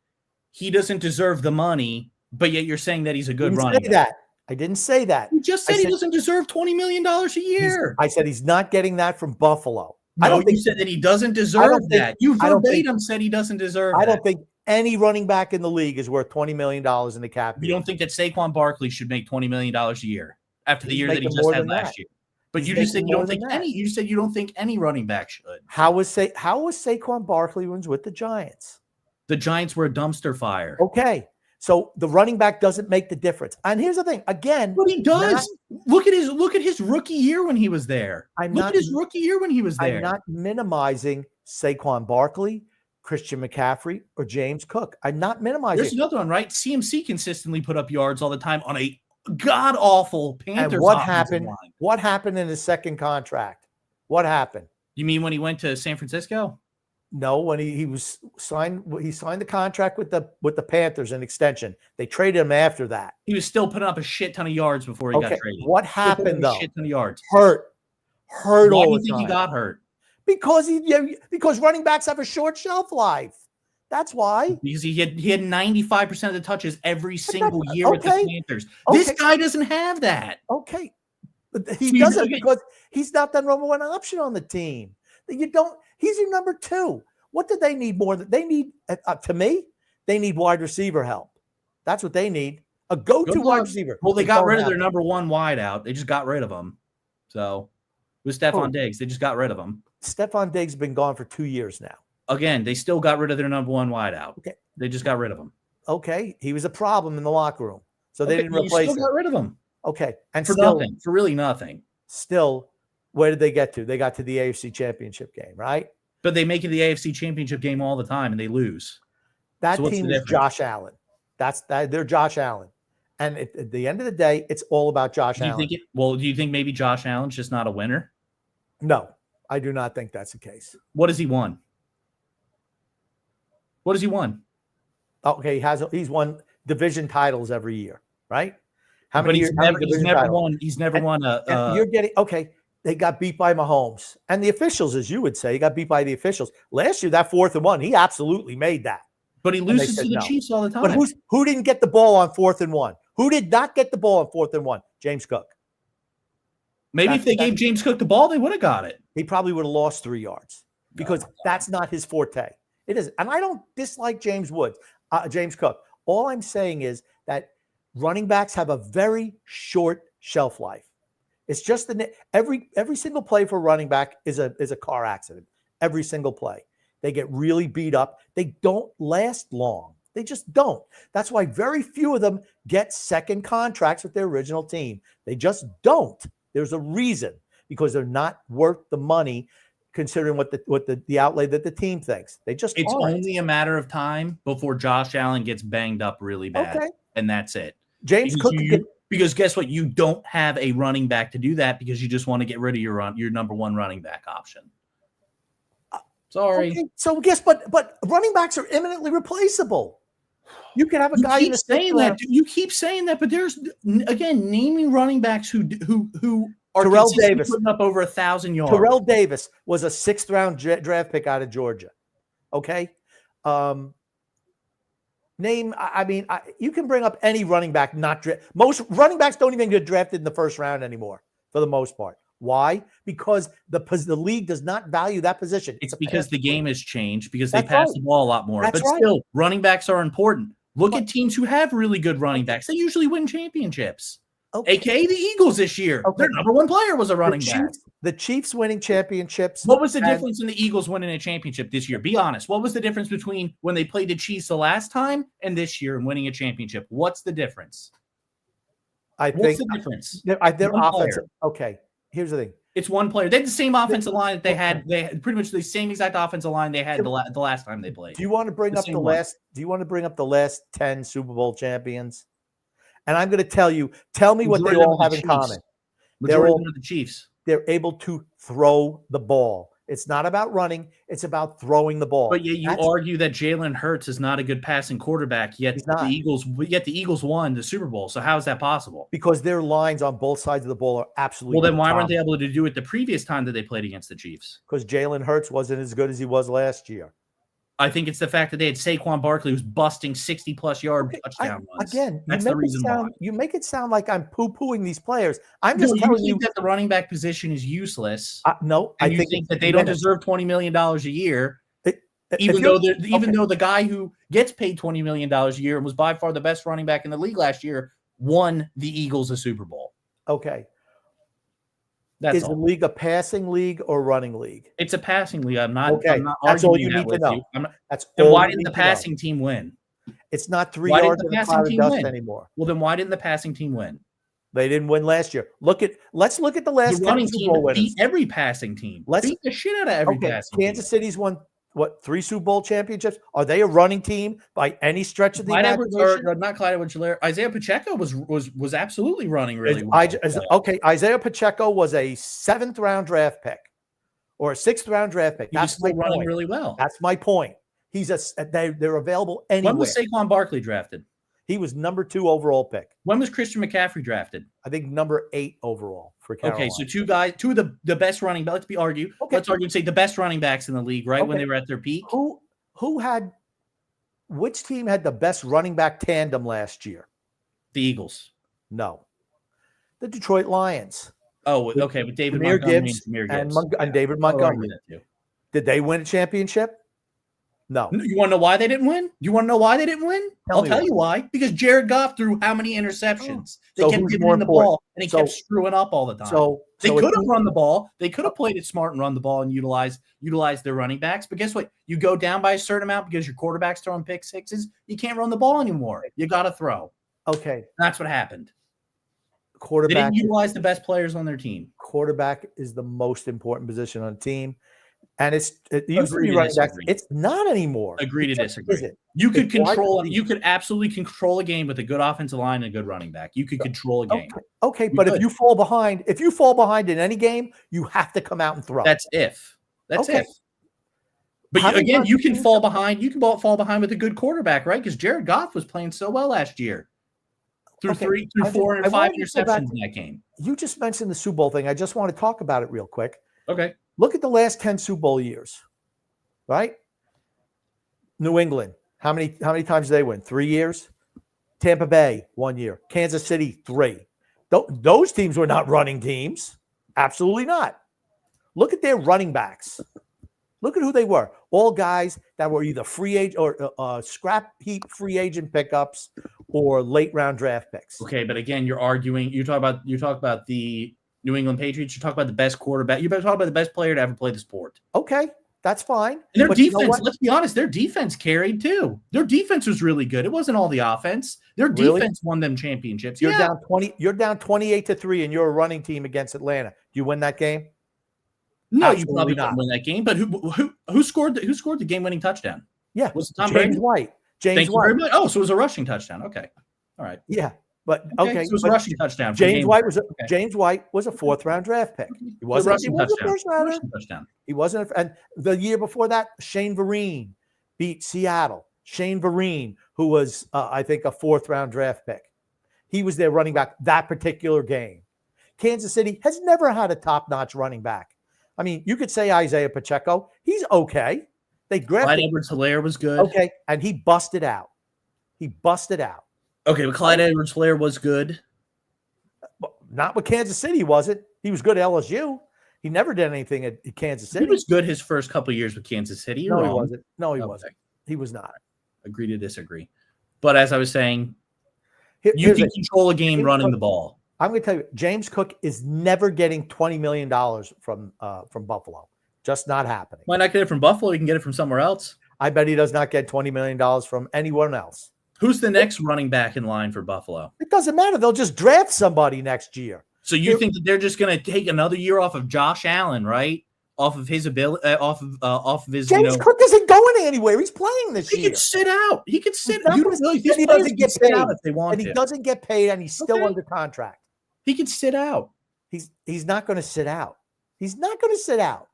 A: he doesn't deserve the money, but yet you're saying that he's a good running back.
B: I didn't say that.
A: You just said he doesn't deserve $20 million a year.
B: I said he's not getting that from Buffalo.
A: No, you said that he doesn't deserve that. You verbatim said he doesn't deserve that.
B: I don't think any running back in the league is worth $20 million in the cap.
A: You don't think that Saquon Barkley should make $20 million a year after the year that he just had last year? But you just said you don't think any. You said you don't think any running back should.
B: How was Saquon Barkley when he was with the Giants?
A: The Giants were a dumpster fire.
B: Okay. So the running back doesn't make the difference. And here's the thing. Again,
A: but he does. Look at his rookie year when he was there. I'm not
B: minimizing Saquon Barkley, Christian McCaffrey, or James Cook. I'm not minimizing.
A: There's another one, right? CMC consistently put up yards all the time on a god awful Panthers.
B: And what happened? Line. What happened in his second contract? What happened?
A: You mean when he went to San Francisco?
B: No, when he signed the contract with the Panthers, an extension. They traded him after that.
A: He was still putting up a shit ton of yards before he got traded.
B: What happened though?
A: A shit ton of yards.
B: Hurt.
A: Why do you think he got hurt?
B: Because running backs have a short shelf life. That's why.
A: Because he had 95% of the touches every single year with the Panthers. This guy doesn't have that.
B: Okay. But he doesn't because he's not the number one option on the team. He's your number two. What do they need more? They need, to me, they need wide receiver help. That's what they need. A go-to wide receiver.
A: Well, they got rid of their number one wide out. They just got rid of him. So with Stephon Diggs, they just got rid of him.
B: Stephon Diggs has been gone for 2 years now.
A: Again, they still got rid of their number one wide out.
B: Okay.
A: They just got rid of him.
B: Okay. He was a problem in the locker room. So they didn't replace him.
A: Still got rid of him.
B: Okay. And
A: for nothing. For really nothing.
B: Still, where did they get to? They got to the AFC Championship game, right?
A: But they make it the AFC Championship game all the time, and they lose.
B: That team is Josh Allen. They're Josh Allen. And at the end of the day, it's all about Josh Allen.
A: Do you think maybe Josh Allen's just not a winner?
B: No, I do not think that's the case.
A: What has he won? What has he won?
B: Okay, he's won division titles every year, right? How many
A: years? He's never won a.
B: You're getting okay. They got beat by Mahomes and the officials, as you would say, got beat by the officials last year. That 4th and 1, he absolutely made that.
A: But he loses to the Chiefs all the time.
B: But who didn't get the ball on 4th and 1? Who did not get the ball on 4th and 1? James Cook.
A: Maybe if they gave James Cook the ball, they would have got it.
B: He probably would have lost 3 yards because that's not his forte. It is, and I don't dislike James Cook. All I'm saying is that running backs have a very short shelf life. It's just every single play for running back is a car accident. Every single play. They get really beat up. They don't last long. They just don't. That's why very few of them get second contracts with their original team. They just don't. There's a reason, because they're not worth the money considering what the outlay that the team thinks. It's
A: only a matter of time before Josh Allen gets banged up really bad. Okay. And that's it.
B: James Cook
A: because guess what? You don't have a running back to do that because you just want to get rid of your number one running back option. Sorry.
B: Okay. So guess what? But running backs are imminently replaceable. You can have a guy in the
A: saying that. You keep saying that, but there's again naming running backs who are
B: Terrell Davis
A: putting up over 1,000 yards.
B: Terrell Davis was a 6th round draft pick out of Georgia. Okay. You can bring up any running back, most running backs don't even get drafted in the 1st round anymore for the most part. Why? Because the league does not value that position.
A: It's
B: a
A: because the
B: pass league.
A: game has changed because they
B: That's
A: pass
B: right.
A: the ball a lot more.
B: That's
A: But
B: right.
A: still, running backs are important. Look
B: But-
A: at teams who have really good running backs. They usually win championships.
B: Okay.
A: AKA the Eagles this year.
B: Okay.
A: Their number one player was a running back.
B: The Chiefs winning championships.
A: What was the difference in the Eagles winning a championship this year? Be honest. What was the difference between when they played the Chiefs the last time and this year and winning a championship? What's the difference? What's the difference?
B: Their offensive. Okay. Here's the thing.
A: It's one player. They had the same offensive line that they had. They had pretty much the same exact offensive line they had the last time they played.
B: Do you want to bring up the last? Do you want to bring up the last 10 Super Bowl champions? And I'm going to tell me what they all have in common.
A: Majority of the Chiefs.
B: They're able to throw the ball. It's not about running. It's about throwing the ball.
A: But you argue that Jalen Hurts is not a good passing quarterback, yet the Eagles won the Super Bowl. So how is that possible?
B: Because their lines on both sides of the ball are absolutely.
A: Well, then why weren't they able to do it the previous time that they played against the Chiefs?
B: Because Jalen Hurts wasn't as good as he was last year.
A: I think it's the fact that they had Saquon Barkley who's busting 60-plus yard touchdown runs.
B: Again,
A: that's the reason why.
B: You make it sound like I'm poo-pooing these players. I'm
A: just
B: telling you
A: that the running back position is useless.
B: No,
A: I think that they don't deserve $20 million a year. Even though the guy who gets paid $20 million a year and was by far the best running back in the league last year won the Eagles a Super Bowl.
B: Okay.
A: Is
B: the league a passing league or running league?
A: It's a passing league. I'm not
B: That's all you need to know.
A: Then why didn't the passing team win?
B: It's not 3 yards in the cloud of dust anymore.
A: Well, then why didn't the passing team win?
B: They didn't win last year. Let's look at the last 10 Super Bowl winners.
A: Beat every passing team. Beat the shit out of every passing team.
B: Kansas City's won 3 Super Bowl championships? Are they a running team by any stretch of the imagination?
A: Not Clyde Edwards-Helaire. Isaiah Pacheco was absolutely running really well.
B: Isaiah Pacheco was a 7th round draft pick or a 6th round draft pick.
A: That's still running really well.
B: That's my point. They're available anywhere.
A: When was Saquon Barkley drafted?
B: He was number 2 overall pick.
A: When was Christian McCaffrey drafted?
B: I think number 8 overall for Carolina.
A: Okay, so two of the best running backs. Let's argue and say the best running backs in the league, right? When they were at their peak.
B: Which team had the best running back tandem last year?
A: The Eagles.
B: No. The Detroit Lions.
A: Oh, okay, with David
B: Montgomery and David Montgomery. Did they win a championship? No.
A: You want to know why they didn't win? I'll tell you why. Because Jared Goff threw how many interceptions? They kept giving him the ball, and he kept screwing up all the time. They could have run the ball. They could have played it smart and run the ball and utilize their running backs. But guess what? You go down by a certain amount because your quarterback's throwing pick sixes. You can't run the ball anymore. You got to throw.
B: Okay.
A: That's what happened.
B: Quarterback.
A: They didn't utilize the best players on their team.
B: Quarterback is the most important position on a team. And it used to be running backs. It's not anymore.
A: Agree to disagree. You could absolutely control a game with a good offensive line and a good running back. You could control a game.
B: Okay, but if you fall behind in any game, you have to come out and throw.
A: That's if. But again, you can fall behind. You can fall behind with a good quarterback, right? Because Jared Goff was playing so well last year. Through 4 and 5 interceptions in that game.
B: You just mentioned the Super Bowl thing. I just want to talk about it real quick.
A: Okay.
B: Look at the last 10 Super Bowl years, right? New England, how many times did they win? 3 years. Tampa Bay, 1 year. Kansas City, 3. Those teams were not running teams. Absolutely not. Look at their running backs. Look at who they were. All guys that were either free agent or scrap heap free agent pickups or late round draft picks.
A: Okay, but again, you're arguing. You talk about the New England Patriots. You talk about the best quarterback. You better talk about the best player to ever play the sport.
B: Okay, that's fine.
A: And their defense, let's be honest, their defense carried too. Their defense was really good. It wasn't all the offense. Their defense won them championships.
B: You're down 20. You're down 28-3, and you're a running team against Atlanta. Do you win that game?
A: No, absolutely you probably don't win that game. But who scored the game-winning touchdown?
B: Yeah,
A: was it Tom
B: James
A: Brady?
B: White.
A: Thank you very much. Oh, so it was a rushing touchdown. Okay, all right.
B: Yeah. But okay,
A: so it was a rushing touchdown.
B: James White was a 4th round draft pick. He wasn't a first rounder. He wasn't. And the year before that, Shane Vereen beat Seattle. Shane Vereen, who was I think a 4th round draft pick. He was their running back that particular game. Kansas City has never had a top-notch running back. I mean, you could say Isaiah Pacheco. He's okay. They drafted.
A: Clyde Edwards-Helaire was good.
B: Okay, and he busted out.
A: Okay, but Clyde Edwards-Helaire was good.
B: Not with Kansas City, he wasn't. He was good at LSU. He never did anything at Kansas City.
A: He was good his first couple of years with Kansas City. You're
B: no, he
A: wrong.
B: wasn't. No, he
A: Okay.
B: wasn't. He was not.
A: Agree to disagree. But as I was saying, you
B: Here's
A: can
B: it.
A: control a game
B: James
A: running
B: Cook-
A: the ball.
B: I'm going to tell you, James Cook is never getting $20 million from Buffalo. Just not happening.
A: Why not get it from Buffalo? You can get it from somewhere else.
B: I bet he does not get $20 million from anyone else.
A: Who's the next running back in line for Buffalo?
B: It doesn't matter. They'll just draft somebody next year.
A: So you think that they're just going to take another year off of Josh Allen, right? Off of his ability, off of his.
B: James Cook isn't going anywhere. He's playing this
A: He
B: year.
A: could sit out. He could sit.
B: Not
A: You
B: gonna
A: don't really.
B: sit,
A: These
B: and he
A: players
B: doesn't
A: can
B: get
A: sit out
B: paid.
A: if they want
B: And he
A: to.
B: doesn't get paid, and he's still
A: Okay.
B: under contract.
A: He could sit out.
B: He's not going to sit out. He's not going to sit out.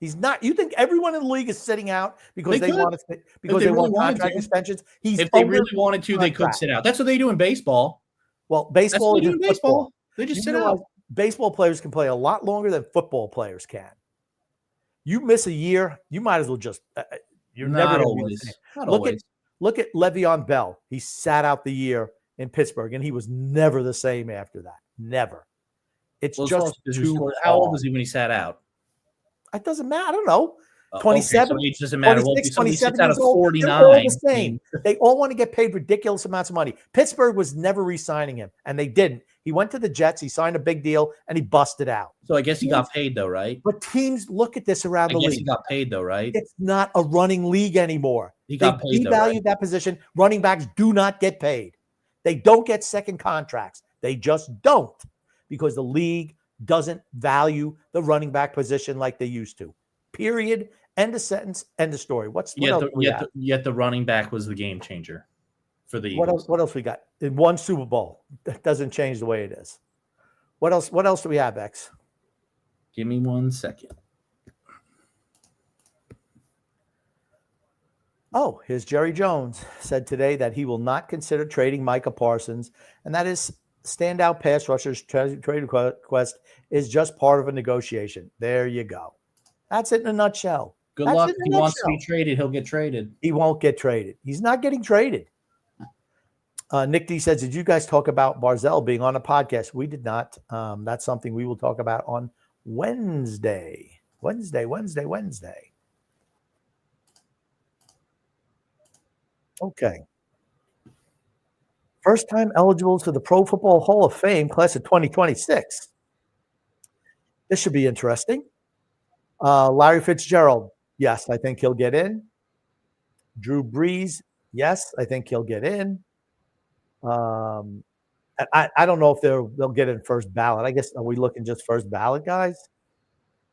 B: He's not. You think everyone in the league is sitting out because
A: They
B: they
A: could.
B: want to, because
A: they
B: they
A: really
B: want
A: wanted
B: contract
A: to.
B: extensions? He's
A: If they
B: under
A: really wanted to, they could
B: contract.
A: sit out. That's what they do in baseball.
B: Well,
A: That's
B: baseball
A: what they
B: is
A: do in
B: football.
A: baseball. They just
B: You
A: sit
B: realize
A: out.
B: baseball players can play a lot longer than football players can. You miss a year, you might as well just. You're never
A: Not
B: gonna be the
A: always.
B: same.
A: Not
B: Look
A: always.
B: Look at Le'Veon Bell. He sat out the year in Pittsburgh, and he was never the same after that. Never. It's
A: Well,
B: just too
A: how old
B: hard.
A: was he when he sat out?
B: It doesn't matter. I don't know.
A: Okay,
B: 27,
A: so age doesn't matter. Well,
B: 26,
A: if somebody
B: 27
A: sits out
B: years
A: at
B: old.
A: 49.
B: They're all the same. They all want to get paid ridiculous amounts of money. Pittsburgh was never re-signing him, and they didn't. He went to the Jets. He signed a big deal, and he busted out.
A: So I guess he got paid though, right?
B: But teams look at this around
A: I
B: the
A: guess
B: league.
A: he got paid though, right?
B: It's not a running league anymore.
A: He got
B: They
A: paid though,
B: devalued
A: right?
B: that position. Running backs do not get paid. They don't get second contracts. They just don't, because the league doesn't value the running back position like they used to. Period. End of sentence. End of story. What else do we have?
A: Yet the running back was the game changer for the
B: What
A: Eagles.
B: else? What else we got? In one Super Bowl. That doesn't change the way it is. What else? What else do we have, X?
A: Give me 1 second.
B: Oh, here's Jerry Jones said today that he will not consider trading Micah Parsons, and that his standout pass rusher's trade request is just part of a negotiation. There you go. That's it in a nutshell.
A: Good
B: That's
A: luck.
B: it
A: If
B: in
A: he
B: a
A: wants to be
B: nutshell.
A: traded, he'll get traded.
B: He won't get traded. He's not getting traded. Nick D says, did you guys talk about Barzell being on a podcast? We did not. That's something we will talk about on Wednesday. Wednesday. Okay. First time eligible to the Pro Football Hall of Fame class of 2026. This should be interesting. Larry Fitzgerald, yes, I think he'll get in. Drew Brees, yes, I think he'll get in. I don't know if they'll get in first ballot. I guess, are we looking just first ballot, guys?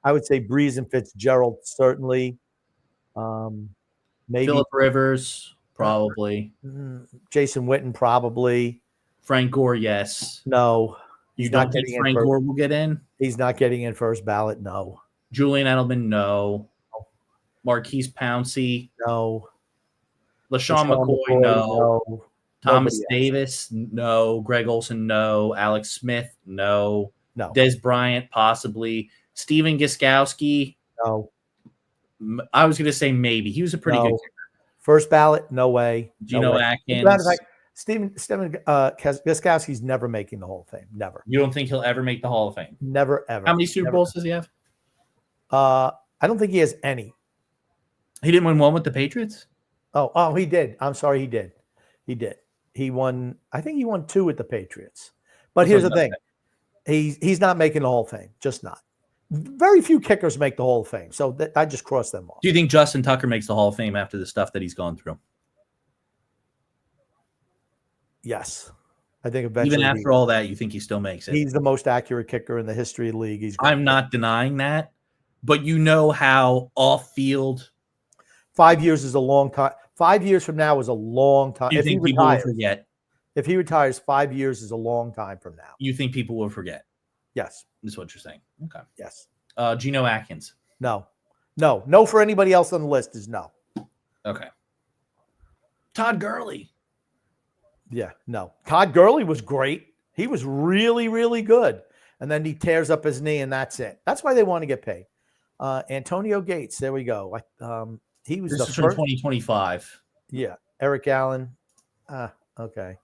B: I would say Brees and Fitzgerald certainly. Maybe
A: Phillip Rivers, probably.
B: Jason Witten, probably.
A: Frank Gore, yes.
B: No,
A: You
B: he's
A: don't
B: not
A: think
B: getting in
A: Frank
B: first.
A: Gore will get in?
B: He's not getting in first ballot. No,
A: Julian Edelman, no. Marquise Pouncey,
B: no.
A: LaShawn
B: LaShawn
A: McCoy, no. Thomas
B: Nobody else.
A: Davis, no. Greg Olson, no. Alex Smith, no.
B: No,
A: Des Bryant, possibly. Steven Gostkowski,
B: no.
A: I was going to say maybe. He was a pretty
B: No.
A: good
B: First ballot, no way.
A: Geno
B: no way.
A: Atkins.
B: Matter of fact, Steven Gostkowski's never making the Hall of Fame. Never.
A: You don't think he'll ever make the Hall of Fame?
B: Never, ever.
A: How many Super
B: Never.
A: Bowls does he have?
B: I don't think he has any.
A: He didn't win one with the Patriots?
B: Oh, he did. I'm sorry, he did. He did. He won. I think he won 2 with the Patriots. But here's the thing: he's not making the Hall of Fame. Just not. Very few kickers make the Hall of Fame, so I just crossed them off.
A: Do you think Justin Tucker makes the Hall of Fame after the stuff that he's gone through?
B: Yes, I think eventually.
A: Even after all that, you think he still makes it?
B: He's the most accurate kicker in the history of the league. He's.
A: I'm not denying that, but you know how off-field.
B: 5 years is a long time. 5 years from now is a long time.
A: You
B: If he
A: think people will
B: retires,
A: forget?
B: if he retires, 5 years is a long time from now.
A: You think people will forget?
B: Yes.
A: Is what you're saying? Okay.
B: Yes.
A: Geno Atkins.
B: No. For anybody else on the list is no.
A: Okay. Todd Gurley.
B: Yeah, no. Todd Gurley was great. He was really, really good. And then he tears up his knee, and that's it. That's why they want to get paid. Antonio Gates. There we go. He was
A: This
B: the
A: is from
B: first.
A: 2025.
B: Yeah. Eric Allen. Okay.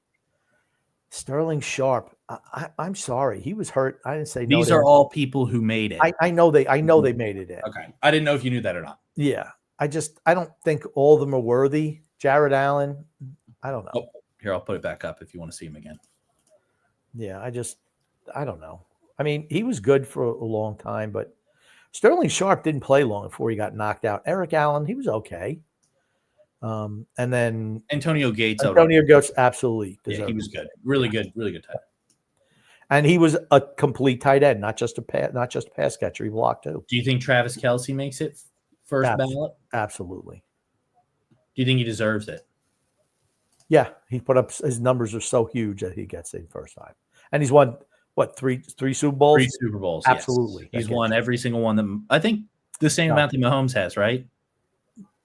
B: Sterling Sharp. I'm sorry, he was hurt. I didn't say no.
A: These are all people who made it.
B: I know they made it in.
A: Okay. I didn't know if you knew that or not.
B: Yeah. I don't think all of them are worthy. Jared Allen, I don't know.
A: Oh, here, I'll put it back up if you want to see him again.
B: Yeah, I don't know. I mean, he was good for a long time, but Sterling Sharp didn't play long before he got knocked out. Eric Allen, he was okay. And then
A: Antonio Gates.
B: Absolutely.
A: Yeah, he was good. Really good tight end.
B: And he was a complete tight end, not just a pass catcher. He blocked too.
A: Do you think Travis Kelce makes it first ballot?
B: Absolutely.
A: Do you think he deserves it?
B: Yeah, he put up his numbers are so huge that he gets it first time, and he's won three Super Bowls.
A: 3 Super Bowls.
B: Absolutely,
A: yes. He's won every single one. That I think the same amount that Mahomes has, right?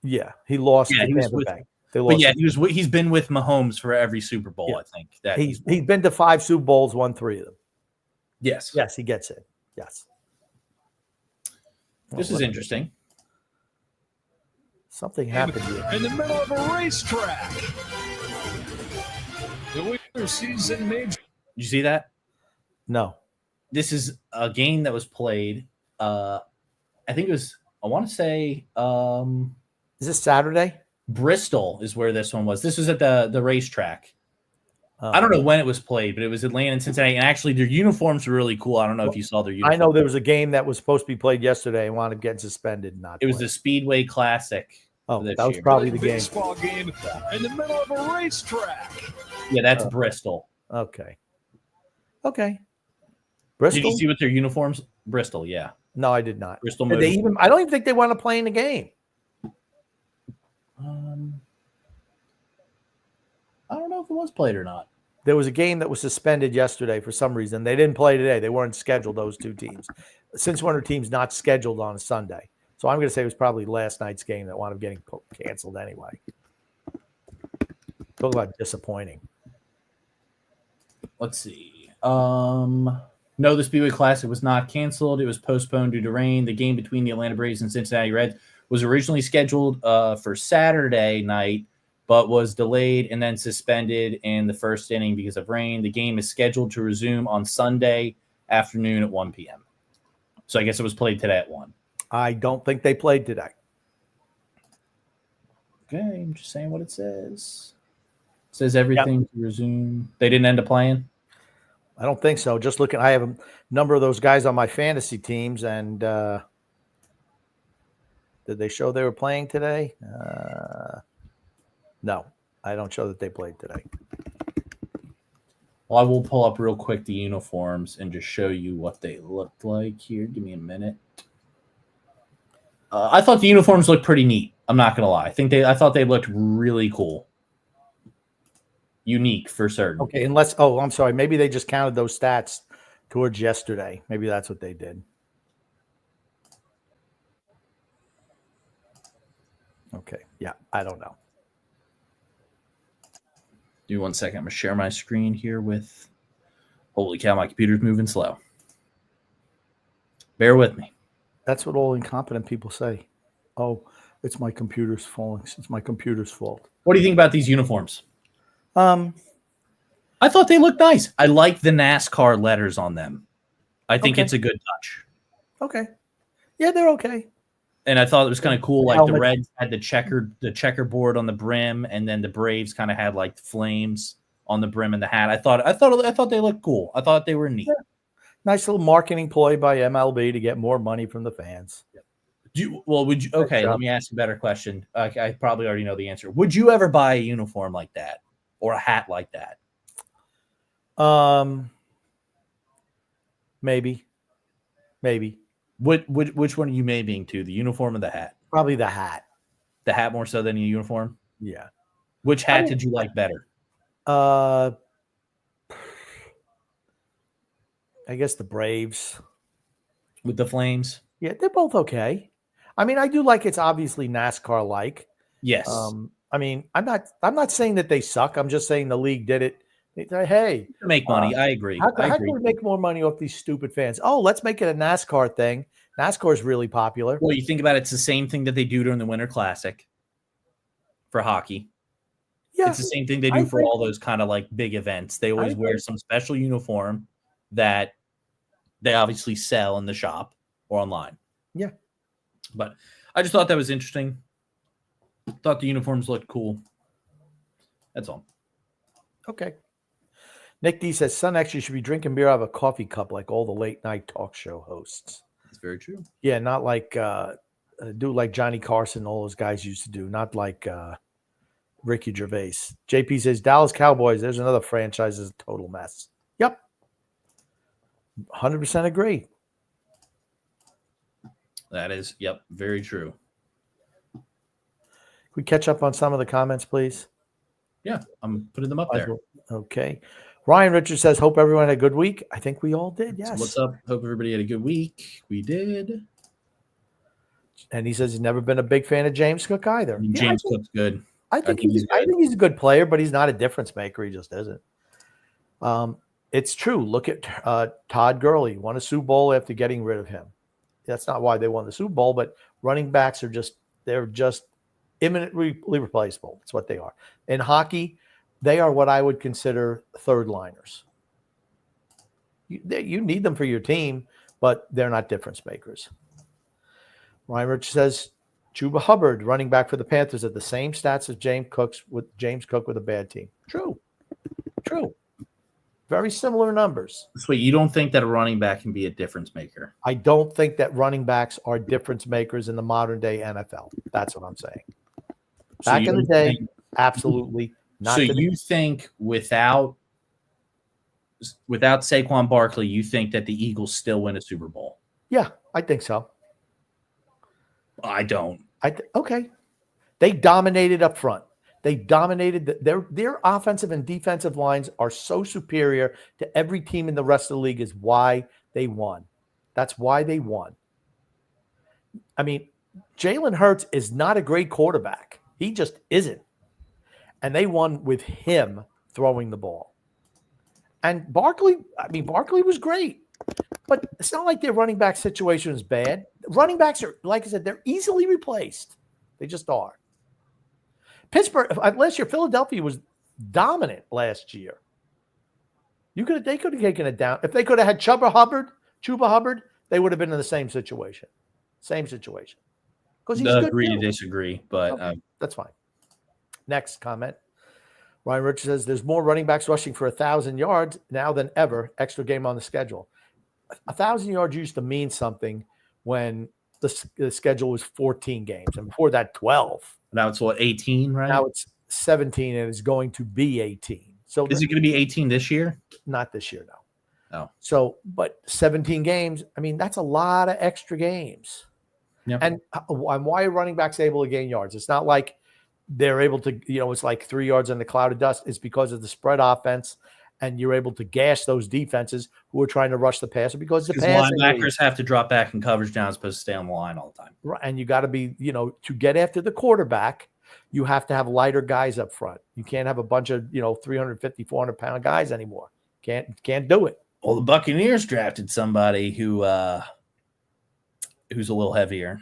B: Yeah, he lost.
A: Yeah, he was with. But yeah, he's been with Mahomes for every Super Bowl. Yeah. I think that
B: he's been to 5 Super Bowls, won 3 of them.
A: Yes,
B: he gets it. Yes,
A: this is interesting.
B: Something happened here.
D: In the middle of a racetrack. The winter season major.
A: Did you see that?
B: No.
A: This is a game that was played. I think it was. I want to say.
B: Is this Saturday?
A: Bristol is where this one was. This was at the racetrack. I don't know when it was played, but it was Atlanta and Cincinnati. And actually, their uniforms were really cool. I don't know if you saw their uniforms.
B: I know there was a game that was supposed to be played yesterday and wound up getting suspended.
A: It was the Speedway Classic.
B: Oh, that was probably the game.
D: Baseball game in the middle of a racetrack.
A: Yeah, that's Bristol.
B: Okay. Bristol.
A: Did you see what their uniforms? Bristol, yeah.
B: No, I did not.
A: Bristol.
B: I don't even think they want to play in the game.
A: I don't know if it was played or not.
B: There was a game that was suspended yesterday for some reason. They didn't play today. They weren't scheduled, those two teams. Since when are teams not scheduled on a Sunday? So I'm going to say it was probably last night's game that wound up getting canceled anyway. Talk about disappointing.
A: Let's see. No, the Speedway Classic was not canceled. It was postponed due to rain. The game between the Atlanta Braves and Cincinnati Reds was originally scheduled for Saturday night, but was delayed and then suspended in the first inning because of rain. The game is scheduled to resume on Sunday afternoon at 1 p.m. So I guess it was played today at 1.
B: I don't think they played today.
A: Okay, I'm just saying what it says. It says everything to resume. They didn't end up playing?
B: I don't think so. Just looking, I have a number of those guys on my fantasy teams, and did they show they were playing today? No, I don't show that they played today.
A: Well, I will pull up real quick the uniforms and just show you what they looked like here. Give me a minute. I thought the uniforms looked pretty neat. I'm not gonna lie. I thought they looked really cool, unique for certain.
B: Okay, I'm sorry. Maybe they just counted those stats towards yesterday. Maybe that's what they did. Okay, yeah, I don't know.
A: Give me 1 second. I'm gonna share my screen here with. Holy cow, my computer's moving slow. Bear with me.
B: That's what all incompetent people say. Oh, it's my computer's falling. It's my computer's fault.
A: What do you think about these uniforms?
B: I
A: thought they looked nice. I like the NASCAR letters on them. I think it's a good touch.
B: Okay. Yeah, they're okay.
A: And I thought it was kind of cool. Like the Reds had the checkerboard on the brim, and then the Braves kind of had like flames on the brim and the hat. I thought they looked cool. I thought they were neat. Yeah.
B: Nice little marketing ploy by MLB to get more money from the fans.
A: Okay, let me ask a better question. I probably already know the answer. Would you ever buy a uniform like that or a hat like that?
B: Maybe.
A: Which one are you maybeing to? The uniform or the hat?
B: Probably the hat.
A: The hat more so than the uniform?
B: Yeah.
A: Which hat did you like better?
B: I guess the Braves.
A: With the flames?
B: Yeah, they're both okay. I mean, I do like it's obviously NASCAR-like.
A: Yes.
B: I mean, I'm not saying that they suck. I'm just saying the league did it. They said, hey,
A: to make money. I agree.
B: How can we make more money off these stupid fans? Oh, let's make it a NASCAR thing. NASCAR is really popular.
A: Well, you think about it, it's the same thing that they do during the Winter Classic for hockey.
B: Yeah,
A: It's the same thing they
B: I
A: do for
B: agree.
A: all those kind of like big events. They always wear
B: agree.
A: some special uniform that they obviously sell in the shop or online.
B: Yeah.
A: But I just thought that was interesting. Thought the uniforms looked cool. That's all.
B: Okay. Nick D says, son actually should be drinking beer out of a coffee cup like all the late night talk show hosts.
A: That's very true.
B: Yeah, not like do like Johnny Carson, all those guys used to do, not like Ricky Gervais. JP says, Dallas Cowboys, there's another franchise is a total mess. Yep. 100% agree.
A: That is, yep, very true.
B: Can we catch up on some of the comments, please?
A: Yeah, I'm putting them up there.
B: Okay. Ryan Richards says, hope everyone had a good week. I think we all did, yes.
A: So what's up? Hope everybody had a good week. We did.
B: And he says he's never been a big fan of James Cook either.
A: James Cook's good.
B: I think he's a good player, but he's not a difference maker. He just isn't. It's true. Look at Todd Gurley. Won a Super Bowl after getting rid of him. That's not why they won the Super Bowl, but running backs are just imminently replaceable. That's what they are. In hockey, they are what I would consider third liners. You need them for your team, but they're not difference makers. Ryan Rich says Chuba Hubbard, running back for the Panthers, had the same stats as James Cook with a bad team. True. Very similar numbers.
A: So you don't think that a running back can be a difference maker?
B: I don't think that running backs are difference makers in the modern day NFL. That's what I'm saying. Back in the day, absolutely not.
A: So you think without Saquon Barkley, you think that the Eagles still win a Super Bowl?
B: Yeah, I think so.
A: I don't.
B: Okay. They dominated up front. They dominated. Their offensive and defensive lines are so superior to every team in the rest of the league is why they won. That's why they won. I mean, Jalen Hurts is not a great quarterback. He just isn't. And they won with him throwing the ball. And Barkley was great. But it's not like their running back situation is bad. Running backs are, like I said, they're easily replaced. They just are. Pittsburgh, last year, Philadelphia was dominant last year. They could have taken it down. If they could have had Chuba Hubbard, they would have been in the same situation. Because he's good.
A: Agree to disagree, but
B: okay, that's fine. Next comment. Ryan Richards says there's more running backs rushing for 1,000 yards now than ever. Extra game on the schedule. 1,000 yards used to mean something when the schedule was 14 games, and before that, 12.
A: Now it's 18, right?
B: Now it's 17, and it's going to be 18. So
A: is it going to be 18 this year?
B: Not this year, no.
A: Oh.
B: So, but 17 games, I mean, that's a lot of extra games.
A: Yep.
B: And why are running backs able to gain yards? It's not like they're able to, it's like 3 yards in the cloud of dust. It's because of the spread offense, and you're able to gash those defenses who are trying to rush the passer because the
A: linebackers have to drop back in coverage now, supposed to stay on the line all the time.
B: Right, and you got to be, to get after the quarterback, you have to have lighter guys up front. You can't have a bunch of 350, 400-pound guys anymore. Can't do it.
A: Well, the Buccaneers drafted somebody who's a little heavier,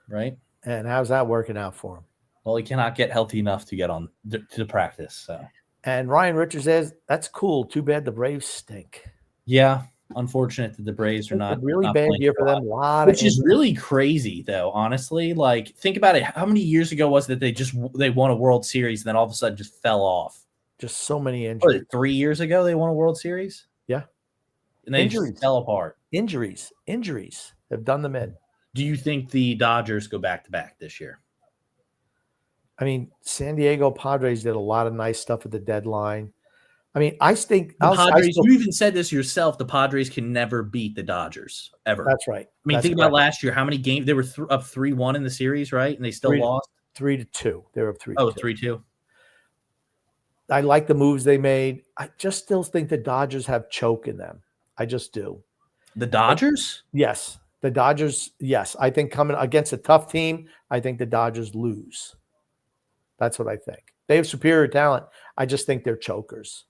A: right?
B: And how's that working out for him?
A: Well, he cannot get healthy enough to get on to practice. So.
B: And Ryan Richards says, that's cool. Too bad the Braves stink.
A: Yeah, unfortunate that the Braves are not
B: really
A: not
B: bad year for them.
A: Which is really crazy, though. Honestly, like think about it. How many years ago was that they won a World Series and then all of a sudden just fell off?
B: Just so many injuries.
A: 3 years ago they won a World Series.
B: Yeah,
A: and they just fell apart.
B: Injuries have done them in.
A: Do you think the Dodgers go back to back this year?
B: I mean, San Diego Padres did a lot of nice stuff at the deadline. I mean, I think
A: the Padres. You even said this yourself. The Padres can never beat the Dodgers ever.
B: That's right.
A: I mean, think about last year. How many games they were up 3-1 in the series, right? And they still lost
B: 3-2. They were up 3-2.
A: Oh, 3-2.
B: I like the moves they made. I just still think the Dodgers have choke in them. I just do.
A: The Dodgers?
B: Yes. The Dodgers, yes. I think coming against a tough team, I think the Dodgers lose. That's what I think. They have superior talent. I just think they're chokers.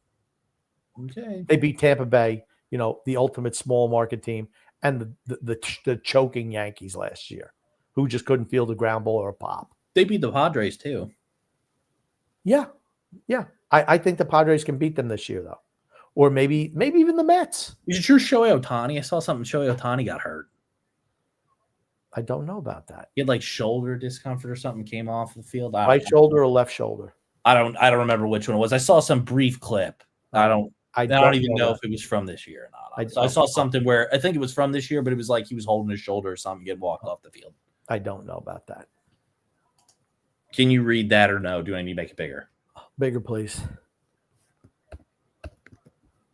A: Okay.
B: They beat Tampa Bay, the ultimate small market team, and the choking Yankees last year, who just couldn't field a ground ball or a pop.
A: They beat the Padres too.
B: Yeah. Yeah, I think the Padres can beat them this year, though, or maybe even the Mets.
A: Is it true Shohei Ohtani? I saw something. Shohei Ohtani got hurt.
B: I don't know about that.
A: He had like shoulder discomfort or something. Came off the field.
B: Right shoulder or left shoulder?
A: I don't remember which one it was. I saw some brief clip. I don't even know if it was from this year or not. I saw something where I think it was from this year, but it was like he was holding his shoulder or something. He had walked off the field.
B: I don't know about that.
A: Can you read that or no? Do I need to make it bigger?
B: Bigger, please.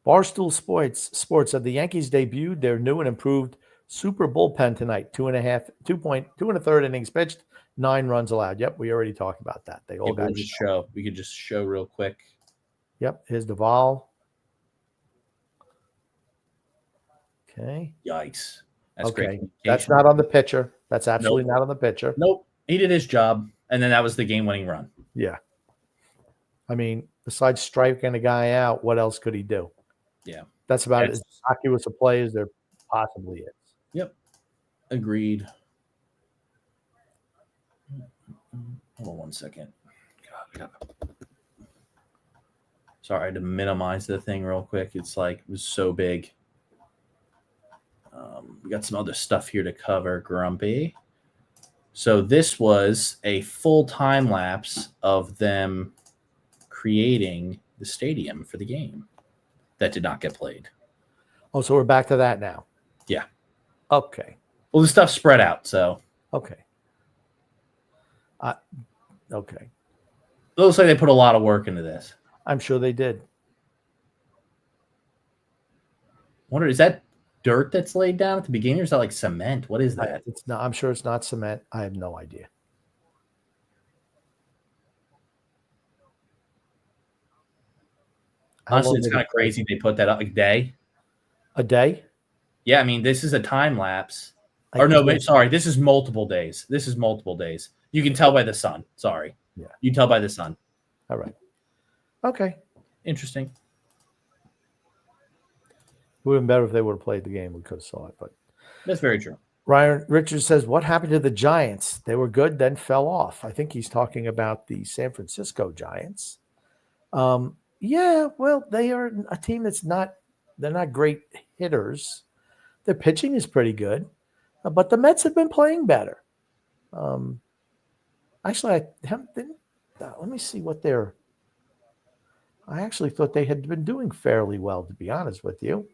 B: Barstool Sports said the Yankees debuted their new and improved super bullpen tonight. 2.2 innings pitched, 9 runs allowed. Yep, we already talked about that. They all got
A: show. We could just show real quick.
B: Yep, here's Duvall. Okay.
A: Yikes. That's
B: okay.
A: Great.
B: That's not on the pitcher. That's absolutely not on the pitcher.
A: Nope. He did his job, and then that was the game-winning run.
B: Yeah. I mean, besides striking a guy out, what else could he do?
A: Yeah.
B: That's about as innocuous a play as there possibly is.
A: Yep. Agreed. Hold on one second. God. Sorry, I had to minimize the thing real quick. It's like, it was so big. We got some other stuff here to cover, Grumpy. So this was a full time lapse of them creating the stadium for the game that did not get played.
B: Oh, so we're back to that now.
A: Yeah.
B: Okay.
A: Well, the stuff spread out, so.
B: Okay. Okay.
A: It looks like they put a lot of work into this.
B: I'm sure they did.
A: Wonder, is that dirt that's laid down at the beginning, or is that like cement? What is that?
B: It's not. I'm sure it's not cement. I have no idea.
A: Honestly, it's kind of crazy they put that up a day.
B: A day?
A: Yeah, I mean, this is a time lapse. Or no, wait, sorry. This is multiple days. You can tell by the sun. Sorry.
B: Yeah.
A: You tell by the sun.
B: All right. Okay.
A: Interesting.
B: It would have been better if they would have played the game. We could have saw it, but
A: that's very true.
B: Ryan Richards says, what happened to the Giants? They were good, then fell off. I think he's talking about the San Francisco Giants. Yeah, well, they are a team they're not great hitters. Their pitching is pretty good, but the Mets have been playing better. Actually, I haven't been. Let me see what I actually thought they had been doing fairly well, to be honest with you.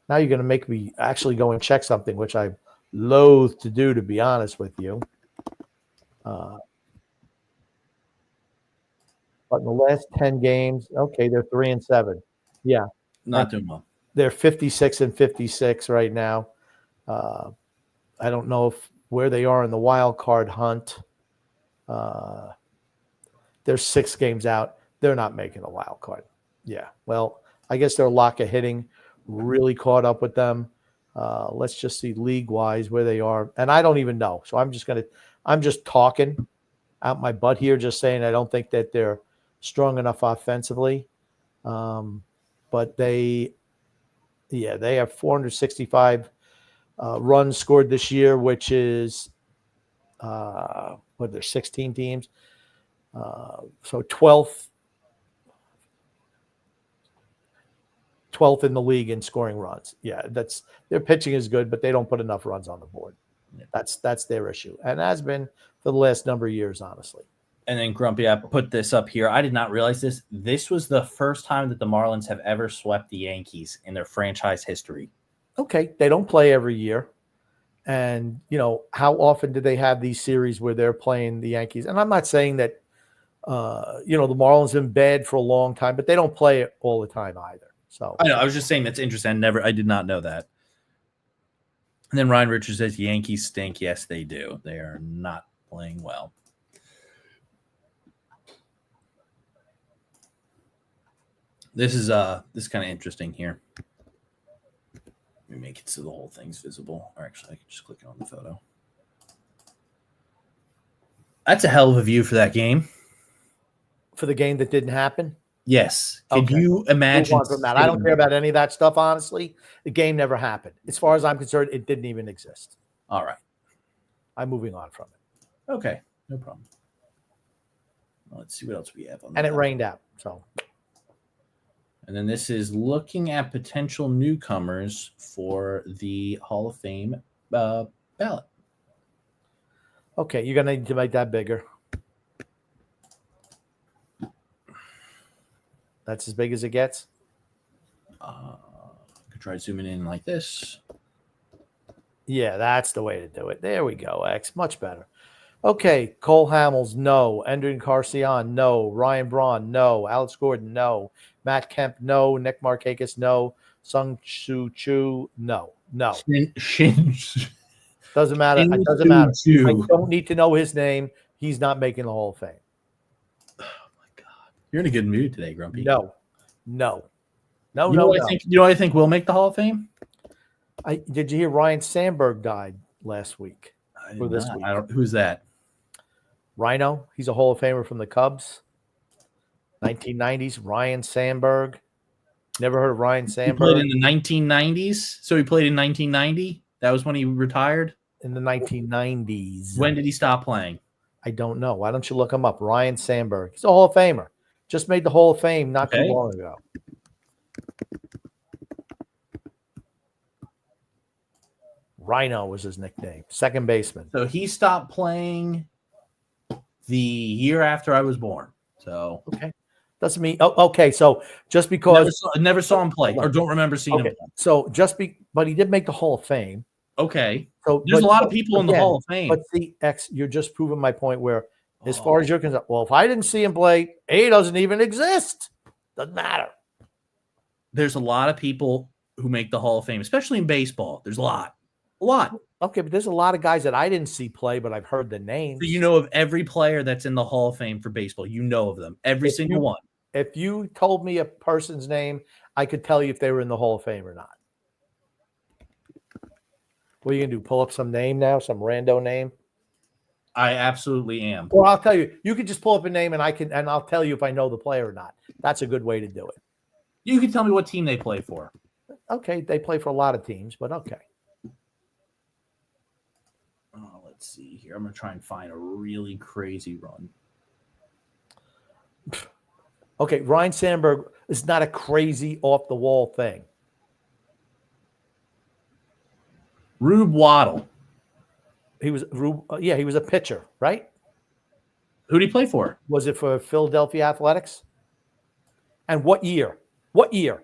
B: Now you're going to make me actually go and check something, which I'm loath to do, to be honest with you. But in the last 10 games, okay, they're 3-7. Yeah.
A: Not doing well.
B: They're 56-56 right now. I don't know where they are in the wild card hunt. They're 6 games out. They're not making a wild card. Yeah. Well, I guess their lack of hitting really caught up with them. Let's just see league-wise where they are. And I don't even know. So I'm just talking out my butt here, just saying I don't think that they're strong enough offensively. But they have 465 runs scored this year, which is there's 16 teams. So 12th in the league in scoring runs. Yeah, their pitching is good, but they don't put enough runs on the board. Yeah. That's their issue, and has been for the last number of years, honestly.
A: And then Grumpy, I put this up here. I did not realize this. This was the first time that the Marlins have ever swept the Yankees in their franchise history.
B: Okay, they don't play every year. And, how often do they have these series where they're playing the Yankees? And I'm not saying that, the Marlins have been bad for a long time, but they don't play it all the time either. So
A: I know. I was just saying that's interesting. I did not know that. And then Ryan Richards says Yankees stink. Yes, they do. They are not playing well. This is kind of interesting here. Let me make it so the whole thing's visible. Or actually, I can just click it on the photo. That's a hell of a view for that game.
B: For the game that didn't happen?
A: Yes. Could you imagine?
B: I don't care about any of that stuff, honestly. The game never happened. As far as I'm concerned, it didn't even exist.
A: All right.
B: I'm moving on from it.
A: Okay. No problem. Let's see what else we have on
B: and it rained out. So,
A: And then this is looking at potential newcomers for the Hall of Fame ballot.
B: okay, you're gonna need to make that bigger. That's as big as it gets.
A: Could try zooming in like this.
B: Yeah, that's the way to do it. There we go, X. Much better. Okay, Cole Hamels, no. Endrin Carcion, no. Ryan Braun, no. Alex Gordon, no. Matt Kemp, no. Nick Markakis, no. Sung Soo Chu, no. No. Doesn't matter. It doesn't matter. I don't need to know his name. He's not making the Hall of Fame.
A: Oh my God. You're in a good mood today, Grumpy.
B: No.
A: You know what I think will make the Hall of Fame?
B: Did you hear Ryan Sandberg died last week? Or this week?
A: Who's that?
B: Rhino. He's a Hall of Famer from the Cubs. 1990s. Ryan Sandberg. Never heard of Ryan Sandberg?
A: He played in the 1990s. So he played in 1990. That was when he retired?
B: In the 1990s.
A: When did he stop playing?
B: I don't know. Why don't you look him up? Ryan Sandberg. He's a Hall of Famer. Just made the Hall of Fame not too long ago. Rhino was his nickname. Second baseman.
A: So he stopped playing the year after I was born. So
B: okay. Doesn't mean okay. So just because
A: never saw him play or don't remember seeing him play.
B: So but he did make the Hall of Fame.
A: Okay. So there's a lot of people in the Hall of Fame.
B: But see, X, you're just proving my point where as far as you're concerned, well, if I didn't see him play, he doesn't even exist. Doesn't matter.
A: There's a lot of people who make the Hall of Fame, especially in baseball. There's a lot. A lot.
B: Okay, but there's a lot of guys that I didn't see play, but I've heard the names.
A: So you know of every player that's in the Hall of Fame for baseball. You know of them. Every single one.
B: If you told me a person's name, I could tell you if they were in the Hall of Fame or not. What are you going to do? Pull up some name now? Some rando name?
A: I absolutely am.
B: Well, I'll tell you. You could just pull up a name and I'll tell you if I know the player or not. That's a good way to do it.
A: You can tell me what team they play for.
B: Okay, they play for a lot of teams, but okay.
A: Let's see here. I'm going to try and find a really crazy run.
B: Okay, Ryan Sandberg is not a crazy off-the-wall thing.
A: Rube Waddle.
B: He was a pitcher, right?
A: Who did he play for?
B: Was it for Philadelphia Athletics? And what year? What year?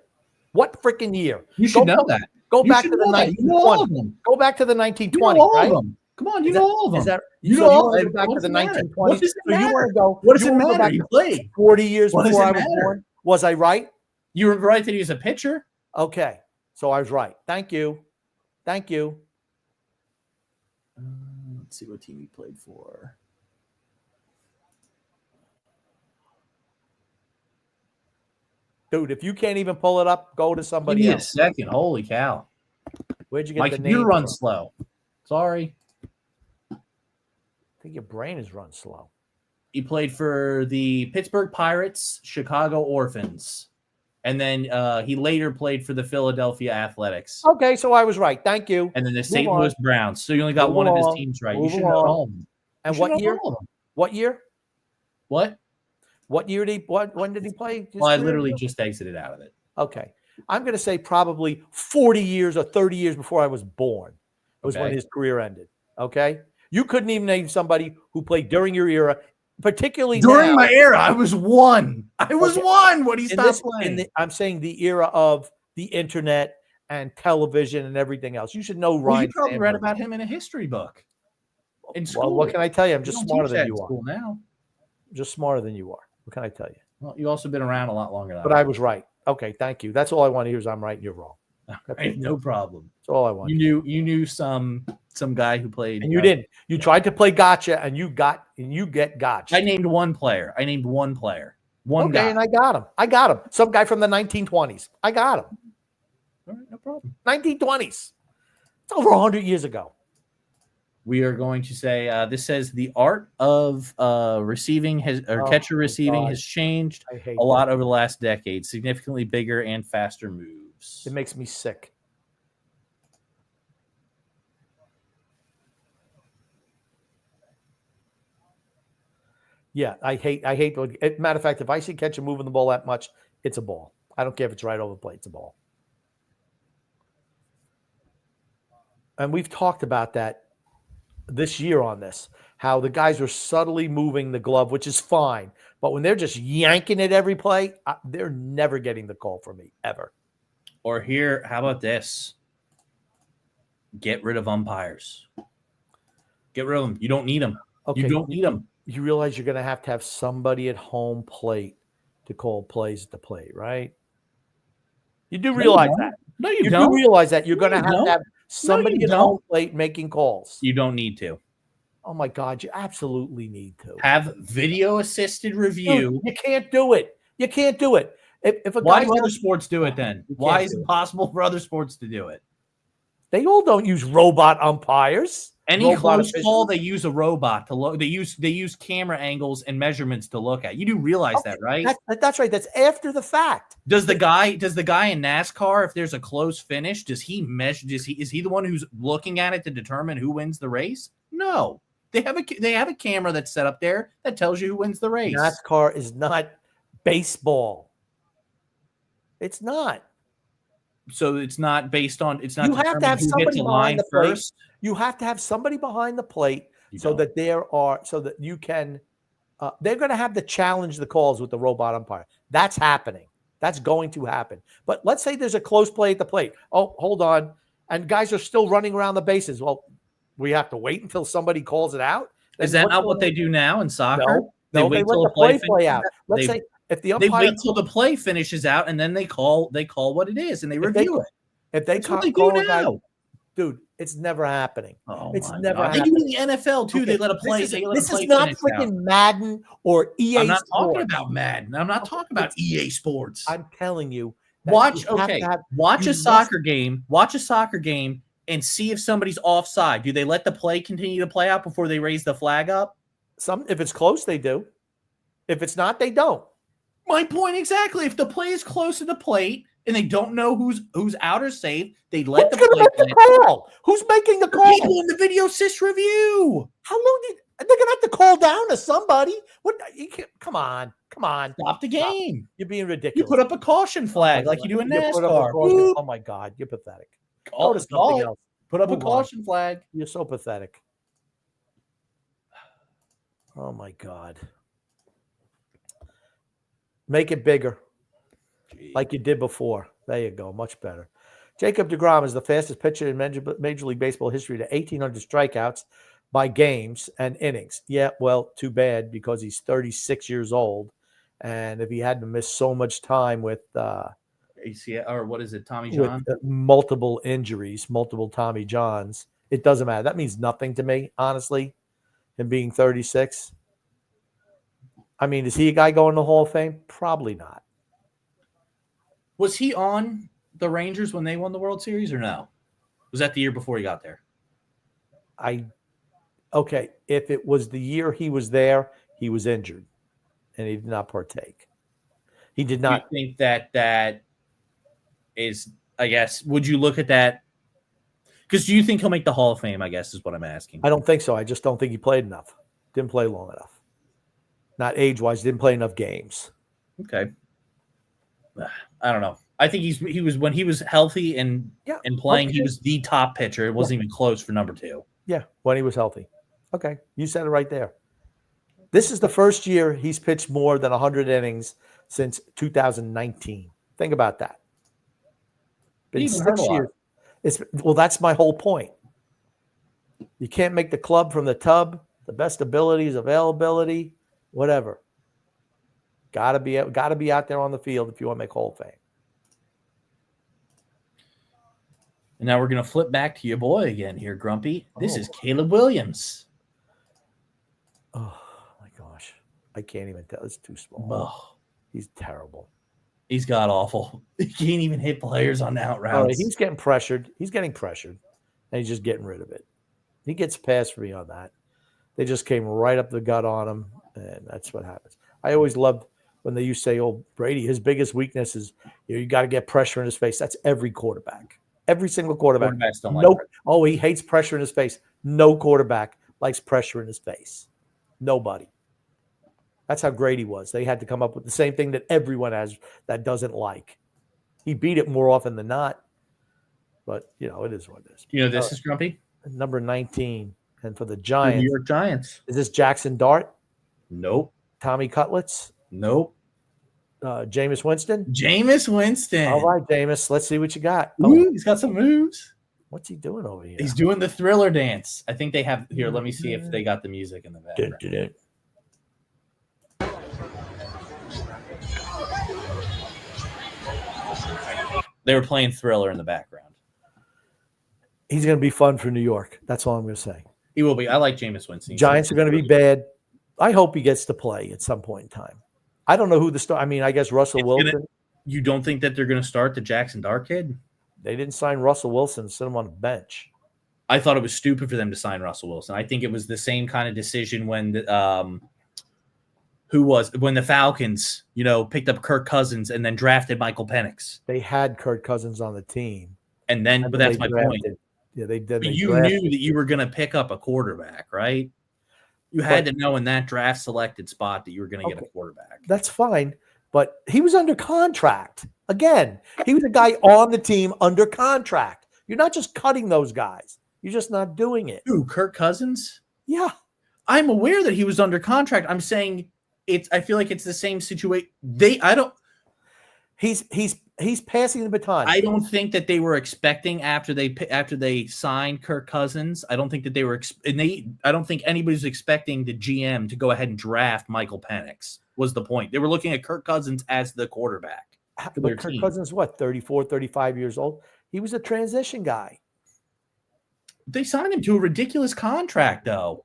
B: What freaking year?
A: You should know that.
B: Go back to the 1920s. Go back to the 1920s, right?
A: Come on, you know all of them.
B: You know back to the 1920s.
A: What does it matter?
B: What does it matter? You played 40 years before I was born. Was I right?
A: You were right that he was a pitcher.
B: Okay, so I was right. Thank you. Let's
A: see what team he played for.
B: Dude, if you can't even pull it up, go to somebody else.
A: Give me a second. Holy cow.
B: Where'd you get
A: my
B: the name?
A: My computer runs slow. Sorry.
B: I think your brain is run slow.
A: He played for the Pittsburgh Pirates, Chicago Orphans, and then he later played for the Philadelphia Athletics.
B: Okay, so I was right. Thank you.
A: And then the St. Louis Browns. So you only got one of his teams right. You should know all of them.
B: And what year? What year?
A: What?
B: What year did when did he play?
A: Well, I literally just exited out of it.
B: Okay. I'm going to say probably 40 years or 30 years before I was born was when his career ended. Okay. You couldn't even name somebody who played during your era, particularly
A: during my era. I was one. When he stopped playing.
B: I'm saying the era of the internet and television and everything else. You should know Ryan.
A: You probably read about him in a history book. In school.
B: Well, what can I tell you? I'm just smarter than you are.
A: Now.
B: Just smarter than you are. What can I tell you?
A: Well, you've also been around a lot longer than
B: But I was right. Okay, thank you. That's all I want to hear is I'm right and you're wrong.
A: No problem.
B: That's all I want.
A: You knew some guy who played.
B: And you didn't. You tried to play gotcha and you get gotcha.
A: I named one player. One guy.
B: And I got him. Some guy from the 1920s. I got him.
A: All right, no problem.
B: 1920s. It's over 100 years ago.
A: We are going to say this says the art of receiving catcher receiving has changed a lot over the last decade. Significantly bigger and faster moves.
B: It makes me sick. Yeah, I hate. Matter of fact, if I see catcher moving the ball that much, it's a ball. I don't care if it's right over the plate; it's a ball. And we've talked about that this year on this, how the guys are subtly moving the glove, which is fine. But when they're just yanking it every play, they're never getting the call from me, ever.
A: Or here, how about this? Get rid of umpires. Get rid of them. You don't need them.
B: Okay.
A: You don't need them.
B: You realize you're going to have somebody at home plate to call plays at the plate, right? You do realize that.
A: No, you
B: You
A: don't.
B: do realize that you're going to have somebody at home plate making calls.
A: You don't need to.
B: Oh, my God. You absolutely need to.
A: Have video-assisted review.
B: Dude, you can't do it. You can't do it. If a
A: Why
B: guy
A: do other sports do it then? Why is it possible for other sports to do it?
B: They all don't use robot umpires.
A: Any close call, they use a robot to look. They use camera angles and measurements to look at. You do realize that, right?
B: That's right. That's after the fact.
A: Does the guy in NASCAR, if there's a close finish, does he measure? Is he the one who's looking at it to determine who wins the race? No, they have a camera that's set up there that tells you who wins the race.
B: NASCAR is not baseball. It's not.
A: So it's not based on. It's not.
B: You have to have somebody behind the plate.
A: First.
B: You have to have somebody behind the plate so that you can. They're going to have to challenge the calls with the robot umpire. That's happening. That's going to happen. But let's say there's a close play at the plate. Oh, hold on, and guys are still running around the bases. Well, we have to wait until somebody calls it out.
A: Is that not what they do now in soccer?
B: No, they let the play out. Let's say if the umpire,
A: they wait till the play finishes out and then they call what it is and they review it.
B: If they call a guy, dude, it's never happening.
A: Oh,
B: it's never happening.
A: They do in the NFL too. Okay. They let a play.
B: This is not freaking Madden or EA.
A: I'm not talking about Madden. I'm not talking about EA Sports.
B: I'm telling you.
A: Watch a soccer game. Watch a soccer game and see if somebody's offside. Do they let the play continue to play out before they raise the flag up?
B: If it's close, they do. If it's not, they don't.
A: My point exactly. If the play is close to the plate and they don't know who's out or safe, they let the play
B: make the call. Who's making the call?
A: People in the video assist review.
B: How long they're gonna have to call down to somebody? What? Come on.
A: Stop the game.
B: You're being ridiculous.
A: You put up a caution flag like you do in NASCAR.
B: Oh my God, you're pathetic. Go to something else.
A: Put up a caution flag.
B: You're so pathetic. Oh my God. Make it bigger. Like you did before. There you go. Much better. Jacob deGrom is the fastest pitcher in Major League Baseball history to 1,800 strikeouts by games and innings. Yeah, well, too bad because he's 36 years old. And if he hadn't missed so much time with
A: ACL, or what is it, Tommy John?
B: With multiple injuries, multiple Tommy Johns, it doesn't matter. That means nothing to me, honestly, him being 36. I mean, is he a guy going to the Hall of Fame? Probably not.
A: Was he on the Rangers when they won the World Series or no? Was that the year before he got there?
B: Okay. If it was the year he was there, he was injured and he did not partake. He did not.
A: Do you think that is, I guess, would you look at that? Because do you think he'll make the Hall of Fame, I guess, is what I'm asking.
B: I don't think so. I just don't think he played enough. Didn't play long enough. Not age-wise, didn't play enough games.
A: Okay. I don't know. I think he was when he was healthy and playing, he was the top pitcher. It wasn't even close for number 2.
B: Yeah, when he was healthy. Okay, you said it right there. This is the first year he's pitched more than 100 innings since 2019. Think about that. Been 6 years. That's my whole point. You can't make the club from the tub. The best abilities, availability, whatever. Got to be out there on the field if you want to make Hall of Fame.
A: And now we're going to flip back to your boy again here, Grumpy. This is Caleb Williams.
B: Oh, my gosh. I can't even tell. It's too small.
A: Oh.
B: He's terrible.
A: He's god awful. He can't even hit players on out routes.
B: He's getting pressured. And he's just getting rid of it. He gets past for me on that. They just came right up the gut on him, and that's what happens. I always loved when they used to say, oh, Brady, his biggest weakness is you got to get pressure in his face. That's every quarterback. Every single quarterback. He hates pressure in his face. No quarterback likes pressure in his face. Nobody. That's how great he was. They had to come up with the same thing that everyone has that doesn't like. He beat it more often than not, but it is what it is.
A: This is Grumpy.
B: Number 19, and for the
A: The
B: Giants,
A: New York Giants.
B: is this Jackson Dart,
A: Nope.
B: Tommy Cutlets,
A: Nope.
B: Jameis Winston?
A: Jameis Winston.
B: All right, Jameis, let's see what you got.
A: Ooh, he's got some moves.
B: What's he doing over here?
A: He's doing the Thriller dance. I think they have here. Let me see if they got the music in the background. They were playing Thriller in the background.
B: He's going to be fun for New York. That's all I'm going to say.
A: He will be. I like Jameis Winston.
B: Giants are going to be bad. I hope he gets to play at some point in time. I don't know who the start. I mean, I guess Russell Wilson.
A: You don't think that they're going to start the Jackson Dart kid?
B: They didn't sign Russell Wilson and sit him on the bench.
A: I thought it was stupid for them to sign Russell Wilson. I think it was the same kind of decision when when the Falcons, picked up Kirk Cousins and then drafted Michael Penix.
B: They had Kirk Cousins on the team.
A: But that's my point.
B: Yeah, they did.
A: But you knew that you were going to pick up a quarterback, right? You had to know in that draft selected spot that you were going to get a quarterback.
B: That's fine. But he was under contract. Again, he was a guy on the team under contract. You're not just cutting those guys. You're just not doing it.
A: Ooh, Kirk Cousins?
B: Yeah.
A: I'm aware that he was under contract. I'm saying I feel like it's the same situation.
B: He's passing the baton.
A: I don't think that they were expecting after they signed Kirk Cousins. I don't think that they were I don't think anybody's expecting the GM to go ahead and draft Michael Penix. Was the point. They were looking at Kirk Cousins as the quarterback.
B: But Kirk Cousins, 34, 35 years old? He was a transition guy.
A: They signed him to a ridiculous contract, though.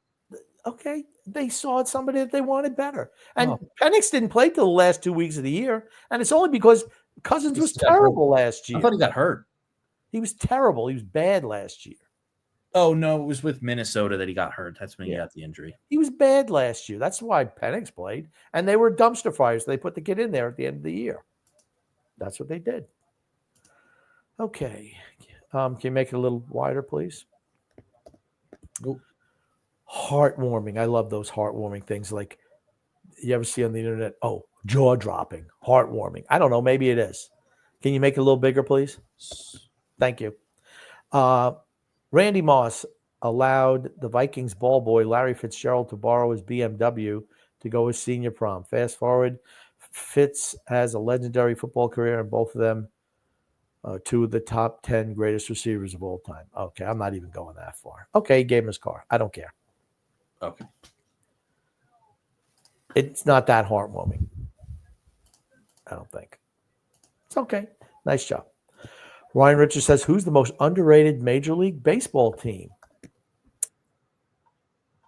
B: Okay. They saw somebody that they wanted better. And Penix didn't play till the last 2 weeks of the year. And it's only because Cousins was terrible last year.
A: I thought he got hurt.
B: He was terrible. He was bad last year.
A: Oh, no, it was with Minnesota that he got hurt. That's when he got the injury.
B: He was bad last year. That's why Penix played. And they were dumpster fires. They put the kid in there at the end of the year. That's what they did. Okay. Can you make it a little wider, please?
A: Oh.
B: Heartwarming. I love those heartwarming things. Like you ever see on the internet, jaw-dropping, heartwarming. I don't know. Maybe it is. Can you make it a little bigger, please? Thank you. Randy Moss allowed the Vikings ball boy Larry Fitzgerald to borrow his BMW to go his senior prom. Fast forward, Fitz has a legendary football career, and both of them two of the top 10 greatest receivers of all time. Okay, I'm not even going that far. Okay, he gave him his car. I don't care.
A: Okay.
B: It's not that heartwarming. I don't think. It's okay. Nice job. Ryan Richards says, who's the most underrated Major League Baseball team?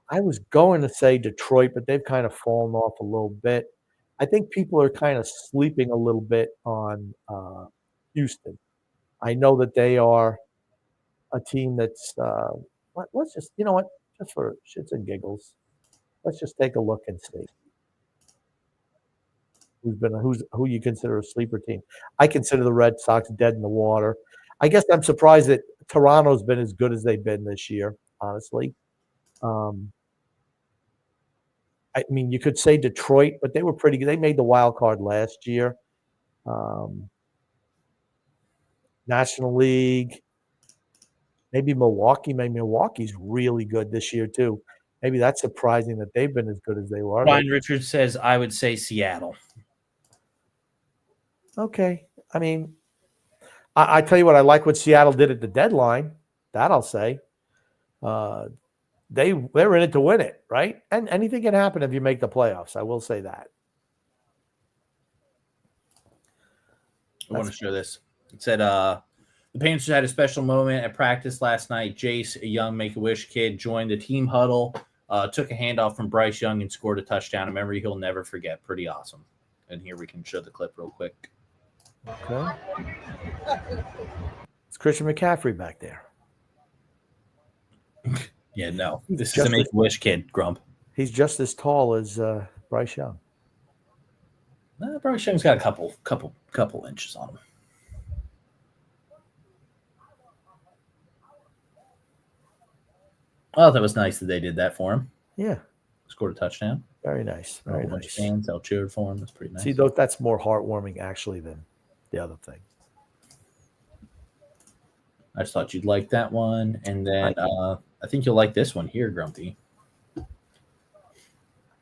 B: I was going to say Detroit, but they've kind of fallen off a little bit. I think people are kind of sleeping a little bit on Houston. I know that they are a team that's let's just, you know what, just for shits and giggles, let's just take a look and see who you consider a sleeper team. I consider the Red Sox dead in the water. I guess I'm surprised that Toronto's been as good as they've been this year, honestly. I mean, you could say Detroit, but they were pretty good. They made the wild card last year. National League, maybe Milwaukee. Maybe Milwaukee's really good this year too. Maybe that's surprising that they've been as good as they were.
A: Ryan Richards says, I would say Seattle.
B: Okay. I mean, I tell you what, I like what Seattle did at the deadline. That I'll say. They were in it to win it, right? And anything can happen if you make the playoffs. I will say that.
A: I want to show this. It said the Panthers had a special moment at practice last night. Jace, a young Make-A-Wish kid, joined the team huddle, took a handoff from Bryce Young and scored a touchdown. A memory he'll never forget. Pretty awesome. And here we can show the clip real quick.
B: Okay. It's Christian McCaffrey back there.
A: Yeah, no. This is a Make-A-Wish kid, Grump.
B: He's just as tall as Bryce Young.
A: Bryce Young's got a couple inches on him. Oh, that was nice that they did that for him.
B: Yeah.
A: Scored a touchdown.
B: Very nice. Very
A: A bunch of
B: nice.
A: fans all cheered for him. That's pretty nice.
B: See, that's more heartwarming actually than the other thing.
A: I just thought you'd like that one, and then I think you'll like this one here, Grumpy.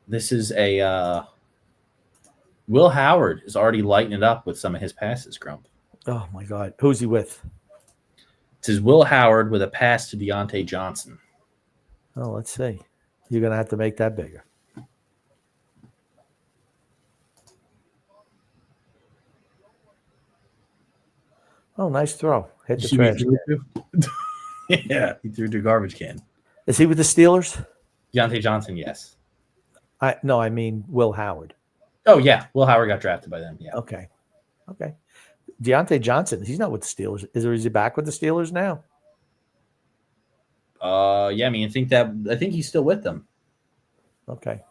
A: This is a Will Howard is already lighting it up with some of his passes, Grump.
B: Oh my God, who's he with?
A: It says Will Howard with a pass to Deontay Johnson.
B: Oh, let's see. You're gonna have to make that bigger. Oh, nice throw. Hit the trash can.
A: Yeah, he threw to a garbage can.
B: Is he with the Steelers?
A: Deontay Johnson, yes.
B: No, I mean Will Howard.
A: Oh, yeah. Will Howard got drafted by them, yeah.
B: Okay. Deontay Johnson, he's not with the Steelers. Is he back with the Steelers now?
A: Yeah, I mean, I think he's still with them.
B: Okay.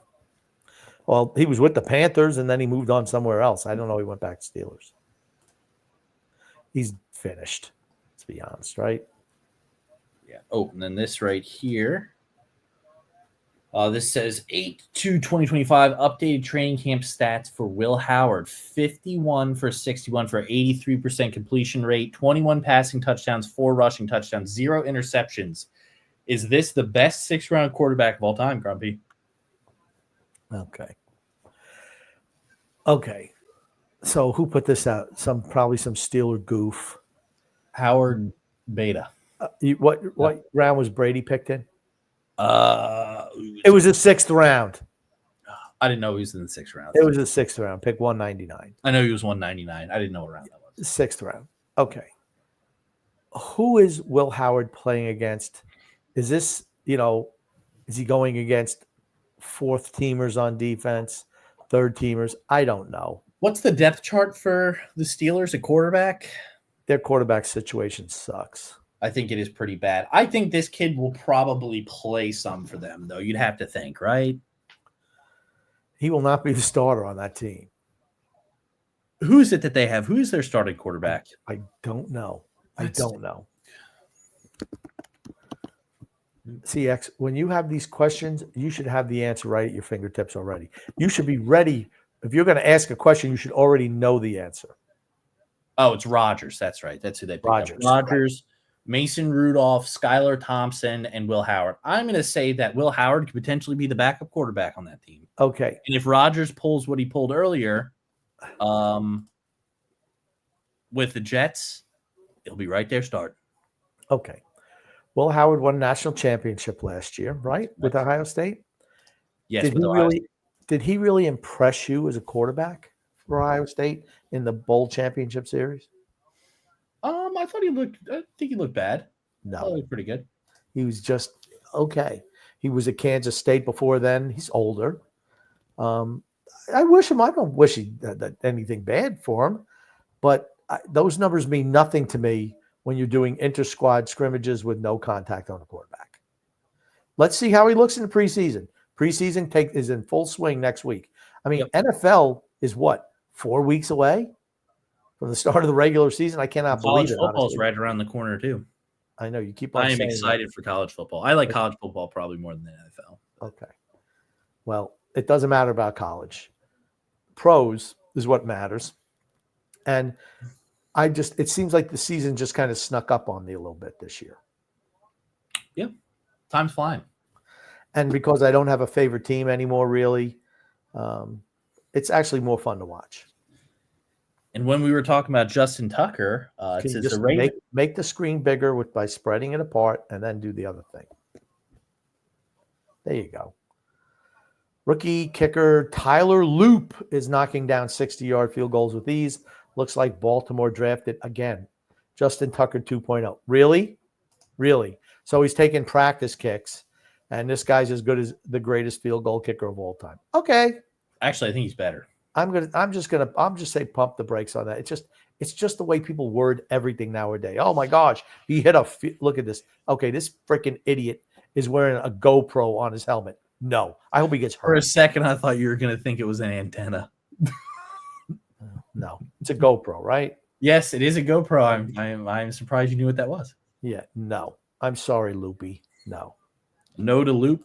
B: Well, he was with the Panthers, and then he moved on somewhere else. I don't know. He went back to Steelers. He's finished, let's be honest, right?
A: Yeah. Oh, and then this right here. This says 8/2/2025 updated training camp stats for Will Howard. 51 for 61 for 83% completion rate, 21 passing touchdowns, 4 rushing touchdowns, 0 interceptions. Is this the best 6th-round quarterback of all time, Grumpy?
B: Okay. So who put this out? Probably some Steeler goof.
A: Howard Beta.
B: What round was Brady picked in?
A: It
B: It was the 6th round.
A: I didn't know he was in the 6th round.
B: It was the 6th round, pick 199.
A: I know he was 199. I didn't know what round that was.
B: 6th round. Okay. Who is Will Howard playing against? Is this, is he going against 4th teamers on defense, 3rd teamers? I don't know.
A: What's the depth chart for the Steelers at quarterback?
B: Their quarterback situation sucks.
A: I think it is pretty bad. I think this kid will probably play some for them, though. You'd have to think, right?
B: He will not be the starter on that team.
A: Who's it that they have? Who's their starting quarterback?
B: I don't know. I don't know. CX, when you have these questions, you should have the answer right at your fingertips already. You should be ready. If you're going to ask a question, you should already know the answer.
A: Oh, it's Rodgers. That's right. That's who they picked
B: Rodgers.
A: up. Rodgers, Mason Rudolph, Skylar Thompson, and Will Howard. I'm going to say that Will Howard could potentially be the backup quarterback on that team.
B: Okay.
A: And if Rodgers pulls what he pulled earlier with the Jets, he'll be right there starting.
B: Okay. Will Howard won a national championship last year, right? With Ohio State?
A: Yes.
B: Did he really impress you as a quarterback for Ohio State in the bowl championship series?
A: I think he looked bad.
B: No.
A: He looked pretty good.
B: He was just okay. He was at Kansas State before then. He's older. I wish him. I don't wish he did anything bad for him, but those numbers mean nothing to me when you're doing inter-squad scrimmages with no contact on the quarterback. Let's see how he looks in the preseason. Preseason is in full swing next week. I mean, NFL is what, 4 weeks away from the start of the regular season? I cannot believe it.
A: College football's right around the corner too.
B: I know you keep on saying
A: I am excited for college football. I like college football probably more than the NFL.
B: Okay. Well, it doesn't matter about college. Pros is what matters. And it seems like the season just kind of snuck up on me a little bit this year.
A: Yeah. Time's flying.
B: And because I don't have a favorite team anymore, really, it's actually more fun to watch.
A: And when we were talking about Justin Tucker, it says
B: just
A: the Ravens
B: make the screen bigger by spreading it apart and then do the other thing. There you go. Rookie kicker Tyler Loop is knocking down 60-yard field goals with ease. Looks like Baltimore drafted again. Justin Tucker 2.0. Really? Really? So he's taking practice kicks, and this guy's as good as the greatest field goal kicker of all time. Okay.
A: Actually, I think he's better.
B: I'm just say pump the brakes on that. It's just the way people word everything nowadays. Oh my gosh, he hit look at this. Okay, this freaking idiot is wearing a GoPro on his helmet. No, I hope he gets hurt.
A: For a second, I thought you were going to think it was an antenna.
B: No, it's a GoPro, right?
A: Yes, it is a GoPro. I'm surprised you knew what that was.
B: Yeah, no. I'm sorry, Loopy. No.
A: No to Loop.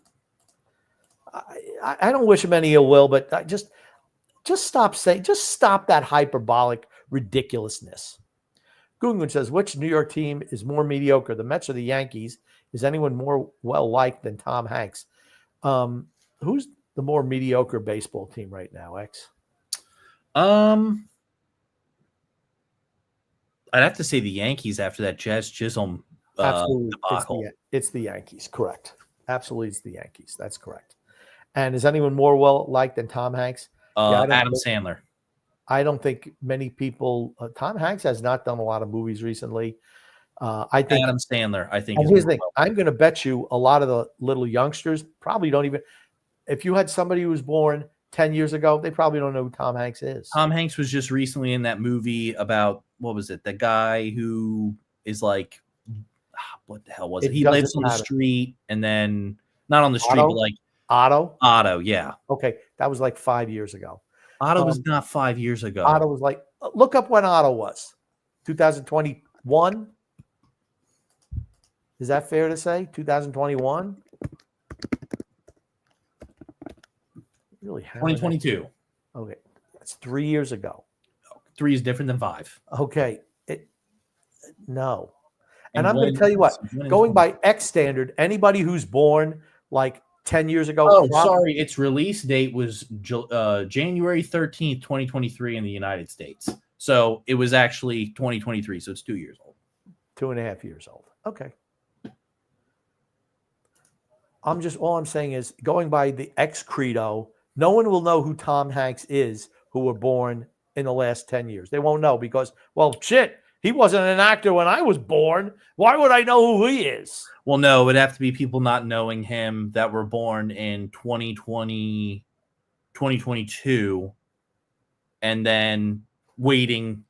B: I don't wish him any ill will, but just stop that hyperbolic ridiculousness. Gungun says, which New York team is more mediocre, the Mets or the Yankees? Is anyone more well-liked than Tom Hanks? Who's the more mediocre baseball team right now, X?
A: I'd have to say the Yankees after that Jazz Chisholm
B: Absolutely.
A: debacle.
B: It's the Yankees. Correct. Absolutely. It's the Yankees. That's correct. And is anyone more well-liked than Tom Hanks?
A: Adam Sandler.
B: I don't think many people. Tom Hanks has not done a lot of movies recently. I think
A: Adam Sandler. I think.
B: And here's the thing: I'm going to bet you a lot of the little youngsters probably don't even. If you had somebody who was born 10 years ago, they probably don't know who Tom Hanks is.
A: Tom Hanks was just recently in that movie about what was it? The guy who is like, what the hell was it? He lives on the street, and then not on the street, but like Otto. Yeah.
B: Okay, that was like 5 years ago.
A: Otto was not 5 years ago.
B: Otto was like, look up when Otto was. 2021. Is that fair to say? 2021? Really?
A: 2022.
B: Okay. That's 3 years ago.
A: 3 is different than 5.
B: Okay. No. And I'm going to tell you what, going by X standard, anybody who's born like 10 years ago.
A: Oh, sorry. Its release date was January 13th, 2023 in the United States. So it was actually 2023. So it's 2 years old.
B: 2.5 years old. Okay. All I'm saying is going by the X credo, no one will know who Tom Hanks is who were born in the last 10 years. They won't know because, well, shit, he wasn't an actor when I was born. Why would I know who he is?
A: Well, no, it would have to be people not knowing him that were born in 2020, 2022, and then waiting,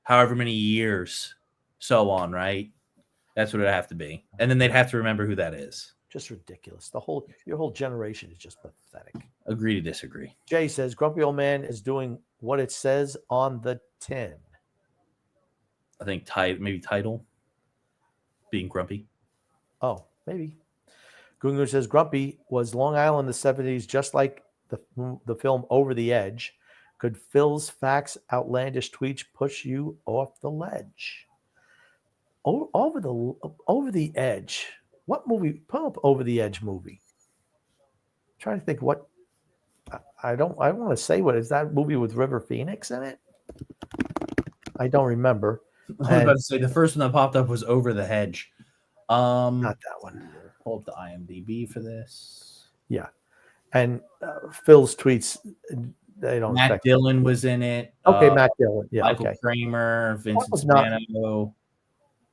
A: however many years, so on, right? That's what it'd have to be. And then they'd have to remember who that is.
B: Just ridiculous. Your whole generation is just pathetic.
A: Agree to disagree.
B: Jay says, Grumpy Old Man is doing what it says on the tin.
A: I think maybe title. Being grumpy.
B: Oh, maybe. Gungun says, Grumpy, was Long Island in the 70s just like the film Over the Edge? Could Phil's facts, outlandish tweets push you off the ledge? Over the Edge. What movie? Pull up Over the Edge movie. I'm trying to think what. I want to say what is that movie with River Phoenix in it? I don't remember.
A: I was about to say the first one that popped up was Over the Hedge.
B: Not that one.
A: Pull up the IMDb for this.
B: Yeah, and Phil's tweets. They don't.
A: Matt Dillon was in it.
B: Okay, Matt Dillon. Yeah,
A: Michael Kramer, Vincent Spano.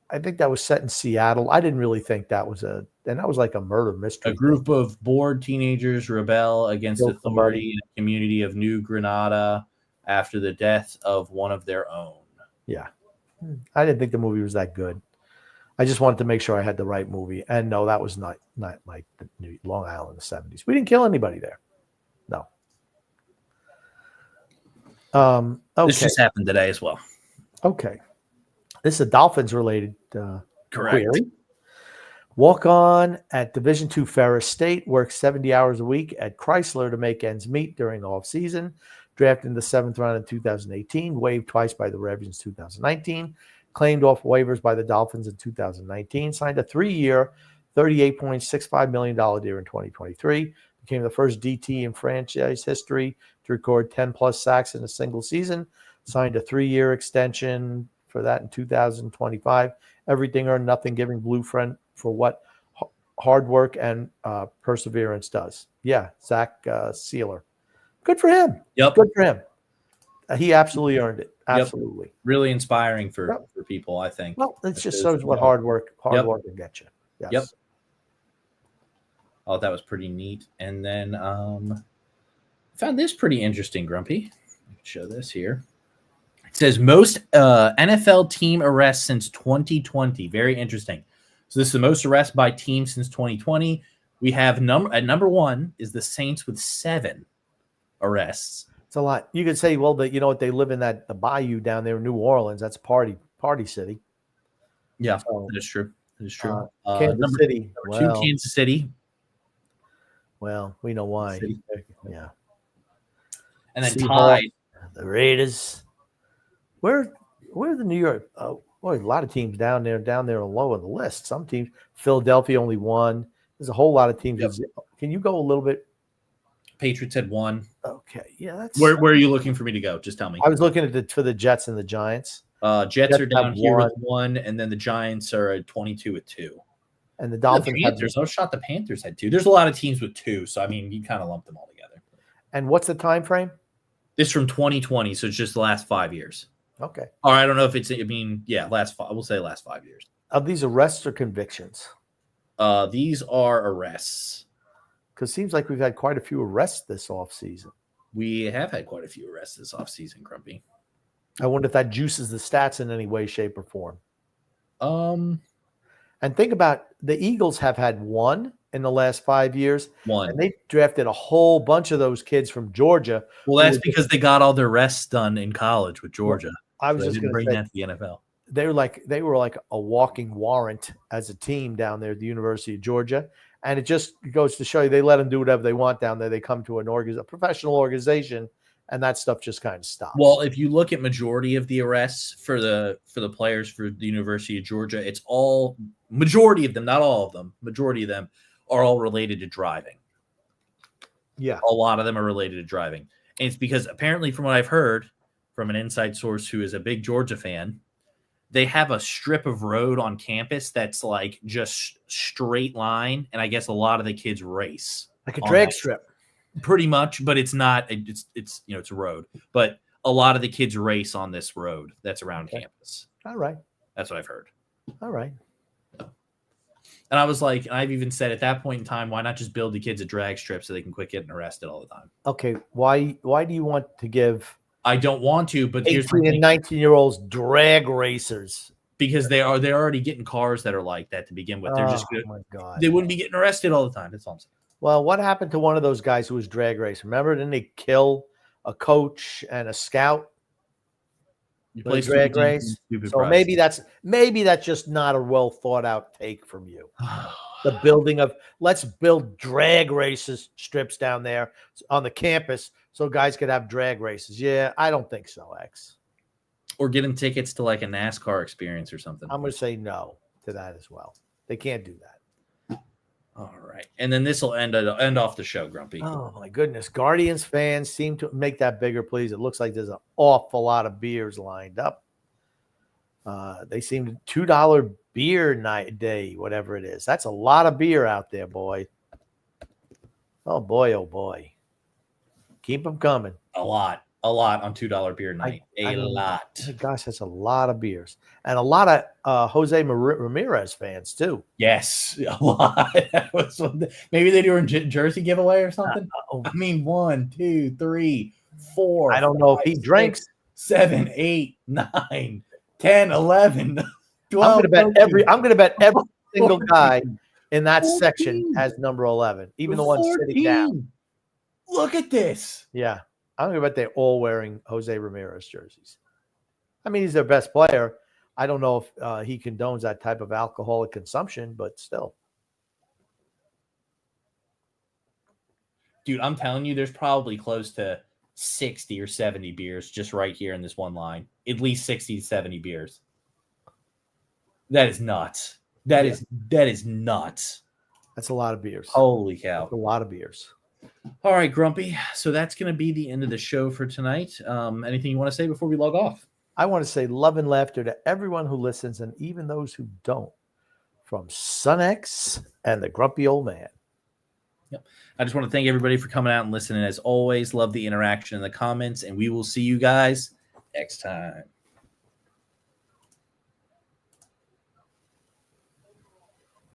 B: I think that was set in Seattle. I didn't really think that was and that was like a murder mystery.
A: A group of bored teenagers rebel against authority in a community of New Granada after the death of one of their own.
B: Yeah. I didn't think the movie was that good. I just wanted to make sure I had the right movie. And no, that was not like the Long Island in the 70s. We didn't kill anybody there. No. Okay.
A: This just happened today as well.
B: Okay. This is a Dolphins-related
A: query.
B: Walk on at Division II Ferris State, works 70 hours a week at Chrysler to make ends meet during the offseason. Drafted in the 7th round in 2018, waived twice by the Ravens in 2019, claimed off waivers by the Dolphins in 2019, signed a 3-year, $38.65 million deal in 2023, became the first DT in franchise history to record 10-plus sacks in a single season, signed a 3-year extension for that in 2025. Everything or nothing, giving blueprint for what hard work and perseverance does. Yeah, Zach Sealer. Good for him.
A: Yep.
B: Good for him. He absolutely earned it. Absolutely.
A: Yep. Really inspiring for people, I think.
B: Well, it just shows what hard work can get you. Yes.
A: Yep. Oh, that was pretty neat. And then I found this pretty interesting, Grumpy. Let me show this here. It says most NFL team arrests since 2020. Very interesting. So this is the most arrests by team since 2020. We have at number 1 is the Saints with 7 arrests.
B: It's a lot. You could say, well, but you know what? They live in the bayou down there in New Orleans. That's party city.
A: Yeah, that is true. That is true.
B: Kansas City.
A: Number 2, Kansas City.
B: Well, we know why.
A: City.
B: Yeah.
A: And then
B: Seahawks,
A: tied.
B: the Raiders. Where the New York? Boy, a lot of teams down there low on the list. Some teams, Philadelphia only won. There's a whole lot of teams.
A: Yep.
B: Can you go a little bit?
A: Patriots had one.
B: Okay, yeah, that's
A: Where are you looking for me to go? Just tell me.
B: I was looking at for the Jets and the Giants.
A: Jets are down
B: have
A: here with 1, and then the Giants are at 22 with 2.
B: And the
A: The
B: Dolphins have.
A: Panthers. I was shot. The Panthers had 2. There's a lot of teams with 2, so I mean, you kind of lump them all together.
B: And what's the time frame?
A: This from 2020, so it's just the last 5 years.
B: Okay.
A: Or I don't know if it's. I mean, yeah, we'll say last 5 years.
B: Are these arrests or convictions?
A: These are arrests.
B: Because it seems like we've had quite a few arrests this offseason.
A: We have had quite a few arrests this offseason, Grumpy.
B: I wonder if that juices the stats in any way, shape, or form. And think about the Eagles have had 1 in the last 5 years.
A: 1.
B: And they drafted a whole bunch of those kids from Georgia.
A: Well, that's because they got all their arrests done in college with Georgia.
B: I was
A: so
B: just
A: going to bring
B: say,
A: that to the NFL.
B: They were like a walking warrant as a team down there at the University of Georgia. And it just goes to show you they let them do whatever they want down there. They come to a professional organization, and that stuff just kind of stops.
A: Well, if you look at majority of the arrests for the players for the University of Georgia, it's all majority of them, not all of them. Majority of them are all related to driving.
B: Yeah,
A: a lot of them are related to driving, and it's because apparently, from what I've heard from an inside source who is a big Georgia fan, they have a strip of road on campus that's like just straight line, and I guess a lot of the kids race
B: like a drag strip.
A: Pretty much, but it's not. It's it's a road, but a lot of the kids race on this road that's around campus.
B: All right,
A: that's what I've heard.
B: All right,
A: and I was like, I've even said at that point in time, why not just build the kids a drag strip so they can quit getting arrested all the time?
B: Okay, why do you want to give?
A: I don't want to, but
B: 18 and 19-year-olds drag racers
A: because they're already getting cars that are like that to begin with. They're just good.
B: Oh my God,
A: they wouldn't be getting arrested all the time. That's all I'm saying.
B: Well, what happened to one of those guys who was drag race? Remember, didn't they kill a coach and a scout?
A: You play
B: drag race. So maybe that's just not a well thought out take from you. The building of let's build drag races strips down there on the campus so guys could have drag races. Yeah, I don't think so, X.
A: Or get them tickets to like a NASCAR experience or something.
B: I'm going to say no to that as well. They can't do that.
A: All right. And then this will end off the show, Grumpy.
B: Oh, my goodness. Guardians fans seem to make that bigger, please. It looks like there's an awful lot of beers lined up. They seem $2 beer night day, whatever it is. That's a lot of beer out there, boy. Oh, boy, oh, boy. Keep them coming.
A: A lot on $2 beer night. A lot.
B: Oh gosh, that's a lot of beers. And a lot of Jose Ramirez fans, too.
A: Yes, a lot. Maybe they do a jersey giveaway or something. I mean, 1, 2, 3, 4.
B: I don't know if he drinks.
A: 7, 8, 9, 10, 11, 12.
B: I'm going to bet every single guy in that 14. Section has number 11, even the one sitting down.
A: Look at this.
B: Yeah. I'm going to bet they're all wearing Jose Ramirez jerseys. I mean, he's their best player. I don't know if he condones that type of alcoholic consumption, but still.
A: Dude, I'm telling you, there's probably close to 60 or 70 beers just right here in this one line. At least 60 to 70 beers. That is nuts. That is nuts.
B: That's a lot of beers.
A: Holy cow.
B: That's a lot of beers.
A: All right, Grumpy. So that's going to be the end of the show for tonight. Anything you want to say before we log off?
B: I want to say love and laughter to everyone who listens and even those who don't. From Son X and the Grumpy Old Man.
A: Yep. I just want to thank everybody for coming out and listening. As always, love the interaction in the comments, and we will see you guys next time.